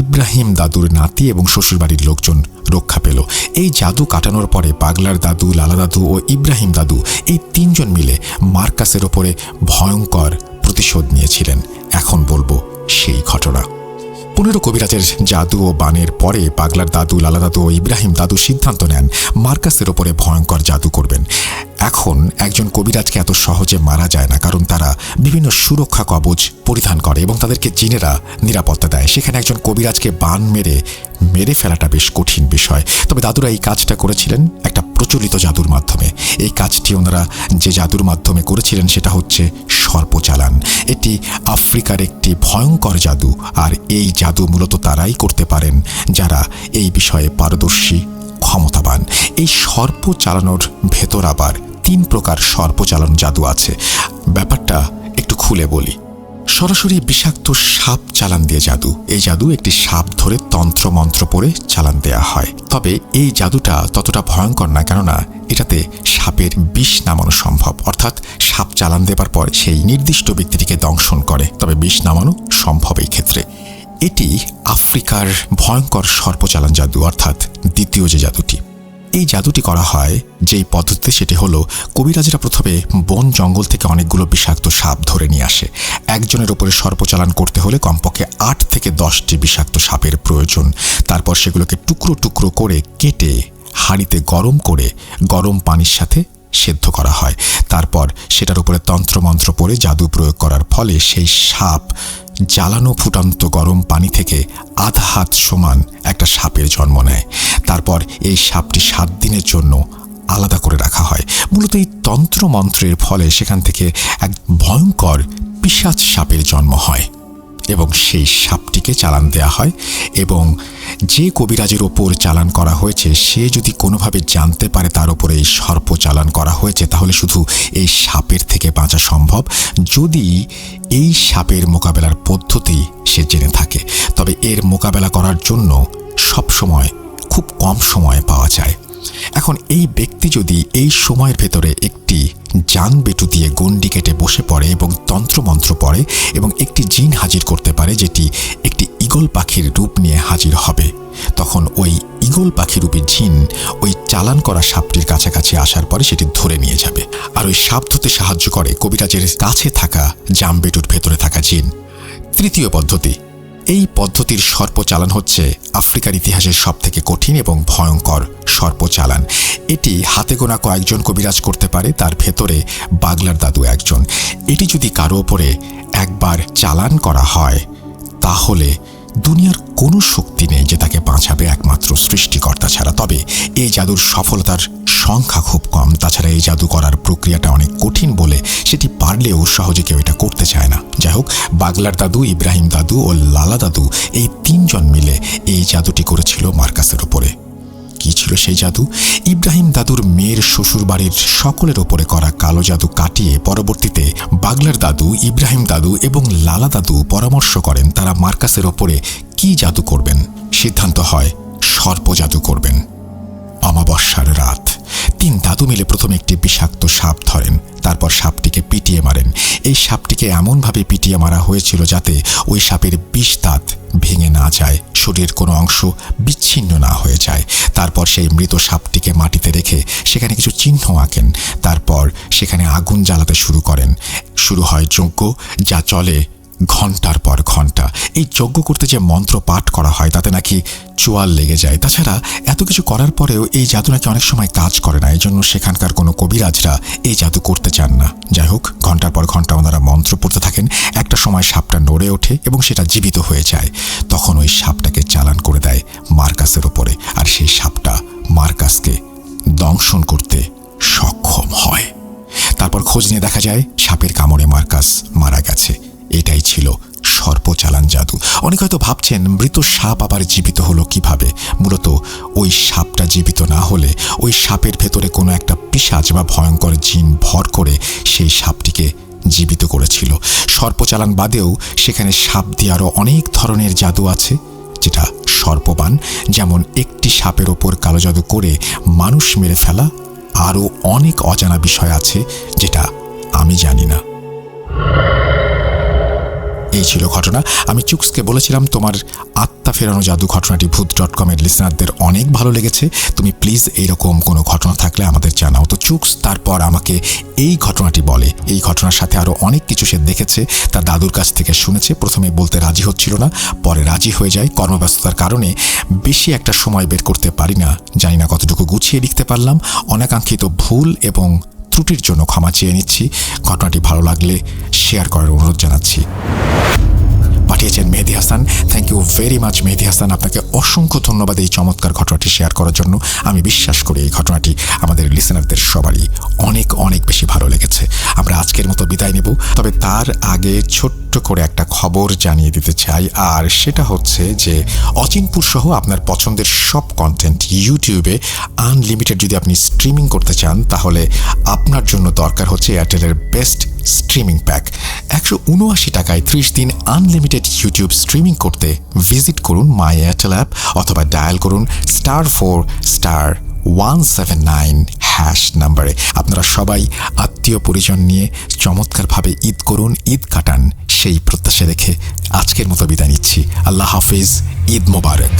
Speaker 1: ইব্রাহিম দাদুর নাতি এবং শ্বশুরবাড়ির লোকজন রক্ষা পেল। এই জাদু কাটানোর পরে পাগলার দাদু, লালা দাদু ও ইব্রাহিম দাদু এই 3 জন মিলে মার্কাসের ওপরে ভয়ঙ্কর প্রতিশোধ নিয়েছিলেন। এখন বলবো সেই ঘটনা। 15 কবিরাজের জাদু ও বানের পরে পাগলার দাদু, লালা দাদু ও ইব্রাহিম দাদু সিদ্ধান্ত নেন মার্কাসের ওপরে ভয়ঙ্কর জাদু করবেন। এখন একজন কবিরাজকে এত সহজে মারা যায় না, কারণ তারা বিভিন্ন সুরক্ষা কবচ পরিধান করে এবং তাদেরকে জিনেরা নিরাপত্তা দেয়। সেখানে একজন কবিরাজকে বান মেরে ফেলাটা বেশ কঠিন বিষয়। তবে দাদুরা এই কাজটা করেছিলেন একটা প্রচলিত জাদুর মাধ্যমে। এই কাজটি ওনারা যে জাদুর মাধ্যমে করেছিলেন সেটা হচ্ছে সর্পচালান। এটি আফ্রিকার একটি ভয়ঙ্কর জাদু, আর এই জাদু মূলত তারাই করতে পারেন যারা এই বিষয়ে পারদর্শী, ক্ষমতাবান। এই সর্প চালানোর ভেতর আবার 3 প্রকার সর্প চালানো জাদু আছে। ব্যাপারটা একটু খুলে বলি। সরাসরি বিষাক্ত সাপ চালান দিয়ে জাদু। এই জাদু একটি সাপ ধরে তন্ত্র মন্ত্র পড়ে চালান দেয়া হয়। তবে এই জাদুটা ততটা ভয়ঙ্কর না, কেননা এটাতে সাপের বিষ নামানো সম্ভব। অর্থাৎ সাপ চালান দেবার পর সেই নির্দিষ্ট ব্যক্তিটিকে দংশন করে, তবে বিষ নামানো সম্ভব এই ক্ষেত্রে। এটি আফ্রিকার ভয়ঙ্কর সর্পচালান জাদু, অর্থাৎ দ্বিতীয় যে জাদুটি। এই জাদুটি করা হয় যেই পদ্ধতিতে, সেটি হলো কবিরাজরা প্রথমে বন জঙ্গল থেকে অনেকগুলো বিষাক্ত সাপ ধরে নিয়ে আসে। একজনের ওপরে সর্পচালান করতে হলে কমপক্ষে 8 থেকে 10টি বিষাক্ত সাপের প্রয়োজন। তারপর সেগুলোকে টুকরো টুকরো করে কেটে হাঁড়িতে গরম করে গরম পানির সাথে সেদ্ধ করা হয়। তারপর সেটার উপরে তন্ত্রমন্ত্র পড়ে জাদু প্রয়োগ করার ফলে সেই সাপ জ্বালানো ফুটন্ত গরম পানি থেকে আধা হাত সমান একটা সাপের জন্ম নেয়। তারপর এই সাপটি 7 দিনের জন্য আলাদা করে রাখা হয়। মূলত এই তন্ত্রমন্ত্রের ফলে সেখান থেকে এক ভয়ঙ্কর পিশাচ সাপের জন্ম হয় এবং সেই সাপটিকে চালান দেয়া হয়। এবং যে কবিরাজের ওপর চালান করা হয়েছে সে যদি কোনোভাবে জানতে পারে তার উপরে এই সর্প চালান করা হয়েছে, তাহলে শুধু এই সাপের থেকে বাঁচা সম্ভব যদি এই সাপের মোকাবেলার পদ্ধতি সে জেনে থাকে। তবে এর মোকাবেলা করার জন্য সবসময় খুব কম সময় পাওয়া যায়। এখন এই ব্যক্তি যদি এই সময়ের ভেতরে একটি জান বেটু দিয়ে গণ্ডি কেটে বসে পড়ে এবং তন্ত্রমন্ত্র পড়ে এবং একটি জিন হাজির করতে পারে, যেটি একটি ঈগল পাখির রূপ নিয়ে হাজির হবে, তখন ওই ঈগল পাখিরূপী জিন ওই চালান করা সাপটির কাছাকাছি আসার পরে সেটি ধরে নিয়ে যাবে। আর ওই সাপ ধরতে সাহায্য করে কবিরাজের কাছে থাকা জামবেটুর ভেতরে থাকা জিন। তৃতীয় পদ্ধতি। এই পদ্ধতির সর্পচালান হচ্ছে আফ্রিকার ইতিহাসের সবথেকে কঠিন এবং ভয়ঙ্কর সর্পচালান। এটি হাতে গোনা কয়েকজন কবিরাজ করতে পারে, তার ভেতরে পাগলার দাদু একজন। এটি যদি কারো ওপরে একবার চালান করা হয় তাহলে দুনিয়ার কোনো শক্তি নেই যে তাকে বাঁচাবে, একমাত্র সৃষ্টিকর্তা ছাড়া। তবে এই জাদুর সফলতার সংখ্যা খুব কম। তাছাড়া এই জাদু করার প্রক্রিয়াটা অনেক কঠিন বলে সেটি পারলেও সহজে কেউ এটা করতে চায় না। যাই হোক, পাগলার দাদু, ইব্রাহিম দাদু ও লালা দাদু এই 3 জন মিলে এই জাদুটি করেছিল মার্কাসের ওপরে। কি ছিল সেই জাদু? ইব্রাহিম দাদুর মেয়ের শ্বশুরবাড়ির সকলের ওপরে করা কালো জাদু কাটিয়ে পরবর্তীতে পাগলার দাদু, ইব্রাহিম দাদু এবং লালা দাদু পরামর্শ করেন তারা মার্কাসের ওপরে কি জাদু করবেন। সিদ্ধান্ত হয় সর্প জাদু করবেন। অমাবস্যার রাত 3 দাদু মিলে প্রথমে একটি বিষাক্ত সাপ ধরেন, তারপর সাপটিকে পিটিয়ে মারেন। এই সাপটিকে এমনভাবে পিটিয়ে মারা হয়েছিল যাতে ওই সাপের বিষ দাঁত ভেঙে না যায়, শরীরের কোনো অংশ বিচ্ছিন্ন না হয়ে যায়। তারপর সেই মৃত সাপটিকে মাটিতে রেখে সেখানে কিছু চিহ্ন আঁকেন। তারপর সেখানে আগুন জ্বালাতে শুরু করেন। শুরু হয় যজ্ঞ, যা চলে ঘন্টার পর ঘন্টা। এই যজ্ঞ করতে যে মন্ত্র পাঠ করা হয় তাতে নাকি চোয়াল লেগে যায়। তাছাড়া এত কিছু করার পরেও এই জাদু নাকি অনেক সময় কাজ করে না, এই জন্য সেখানকার কোনো কবিরাজরা এই জাদু করতে চান না। যাই হোক, ঘন্টার পর ঘন্টা ওনারা মন্ত্র পড়তে থাকেন। একটা সময় সাপটা নড়ে ওঠে এবং সেটা জীবিত হয়ে যায়। তখন ওই সাপটাকে চালান করে দেয় মার্কাসের ওপরে, আর সেই সাপটা মার্কাসকে দংশন করতে সক্ষম হয়। তারপর খোঁজ নিয়ে দেখা যায় সাপের কামড়ে মার্কাস মারা গেছে। এটাই ছিল সর্পচালান জাদু। অনেকে হয়তো ভাবছেন মৃত সাপ আবার জীবিত হলো কিভাবে? মূলত ওই সাপটা জীবিত না হলে ওই সাপের ভেতরে কোনো একটা পিশাচ বা ভয়ঙ্কর জিন ভর করে সেই সাপটিকে জীবিত করেছিল। সর্পচালান বাদেও সেখানে সাপ দিয়ে আরও অনেক ধরনের জাদু আছে, যেটা সর্পবান। যেমন একটি সাপের ওপর কালো জাদু করে মানুষ মেরে ফেলা। আরও অনেক অজানা বিষয় আছে যেটা আমি জানি না। এই ছিল ঘটনা। আমি চুক্সকে বলেছিলাম তোমার আত্মা ফেরানো জাদু ঘটনাটি ভূত.com এর লিসনারদের অনেক ভালো লেগেছে, তুমি প্লিজ এইরকম কোনো ঘটনা থাকলে আমাদের জানাও। তো চুক্স তারপর আমাকে এই ঘটনাটি বলে। এই ঘটনার সাথে আরও অনেক কিছু সে দেখেছে, তার দাদুর কাছ থেকে শুনেছে। প্রথমে বলতে রাজি হচ্ছিল না, পরে রাজি হয়ে যায়। কর্মব্যস্ততার কারণে বেশি একটা সময় বের করতে পারি না, জানি না কতটুকু গুছিয়ে লিখতে পারলাম। অনাকাঙ্ক্ষিত ভুল এবং ত্রুটির জন্য ক্ষমা চেয়ে নিচ্ছি। ঘটনাটি ভালো লাগলে শেয়ার করার অনুরোধ জানাচ্ছি। পাঠিয়েছেন Mehedi Hasan. Thank you very much Mehedi Hasan, আপনাকে অসংখ্য ধন্যবাদ এই চমৎকার ঘটনাটি শেয়ার করার জন্য। আমি বিশ্বাস করি এই ঘটনাটি আমাদের লিসেনারদের সবারই অনেক অনেক বেশি ভালো লেগেছে। আমরা আজকের মতো বিদায় নেব, তবে তার আগে ছোট্ট করে একটা খবর জানিয়ে দিতে চাই, আর সেটা হচ্ছে যে অচিনপুর সহ আপনার পছন্দের সব কন্টেন্ট ইউটিউবে আনলিমিটেড যদি আপনি স্ট্রিমিং করতে চান, তাহলে আপনার জন্য দরকার হচ্ছে এয়ারটেলের বেস্ট স্ট্রিমিং প্যাক। 179 টাকায় 30 দিন আনলিমিটেড ইউটিউব স্ট্রিমিং করতে ভিজিট করুন মাই এয়ারটেল অ্যাপ অথবা ডায়াল করুন *4*179# নাম্বারে। আপনারা সবাই আত্মীয় পরিজন নিয়ে চমৎকারভাবে ঈদ করুন, ঈদ কাটান, সেই প্রত্যাশা রেখে আজকের মতো বিদায় নিচ্ছি। আল্লাহ হাফিজ, ঈদ মোবারক।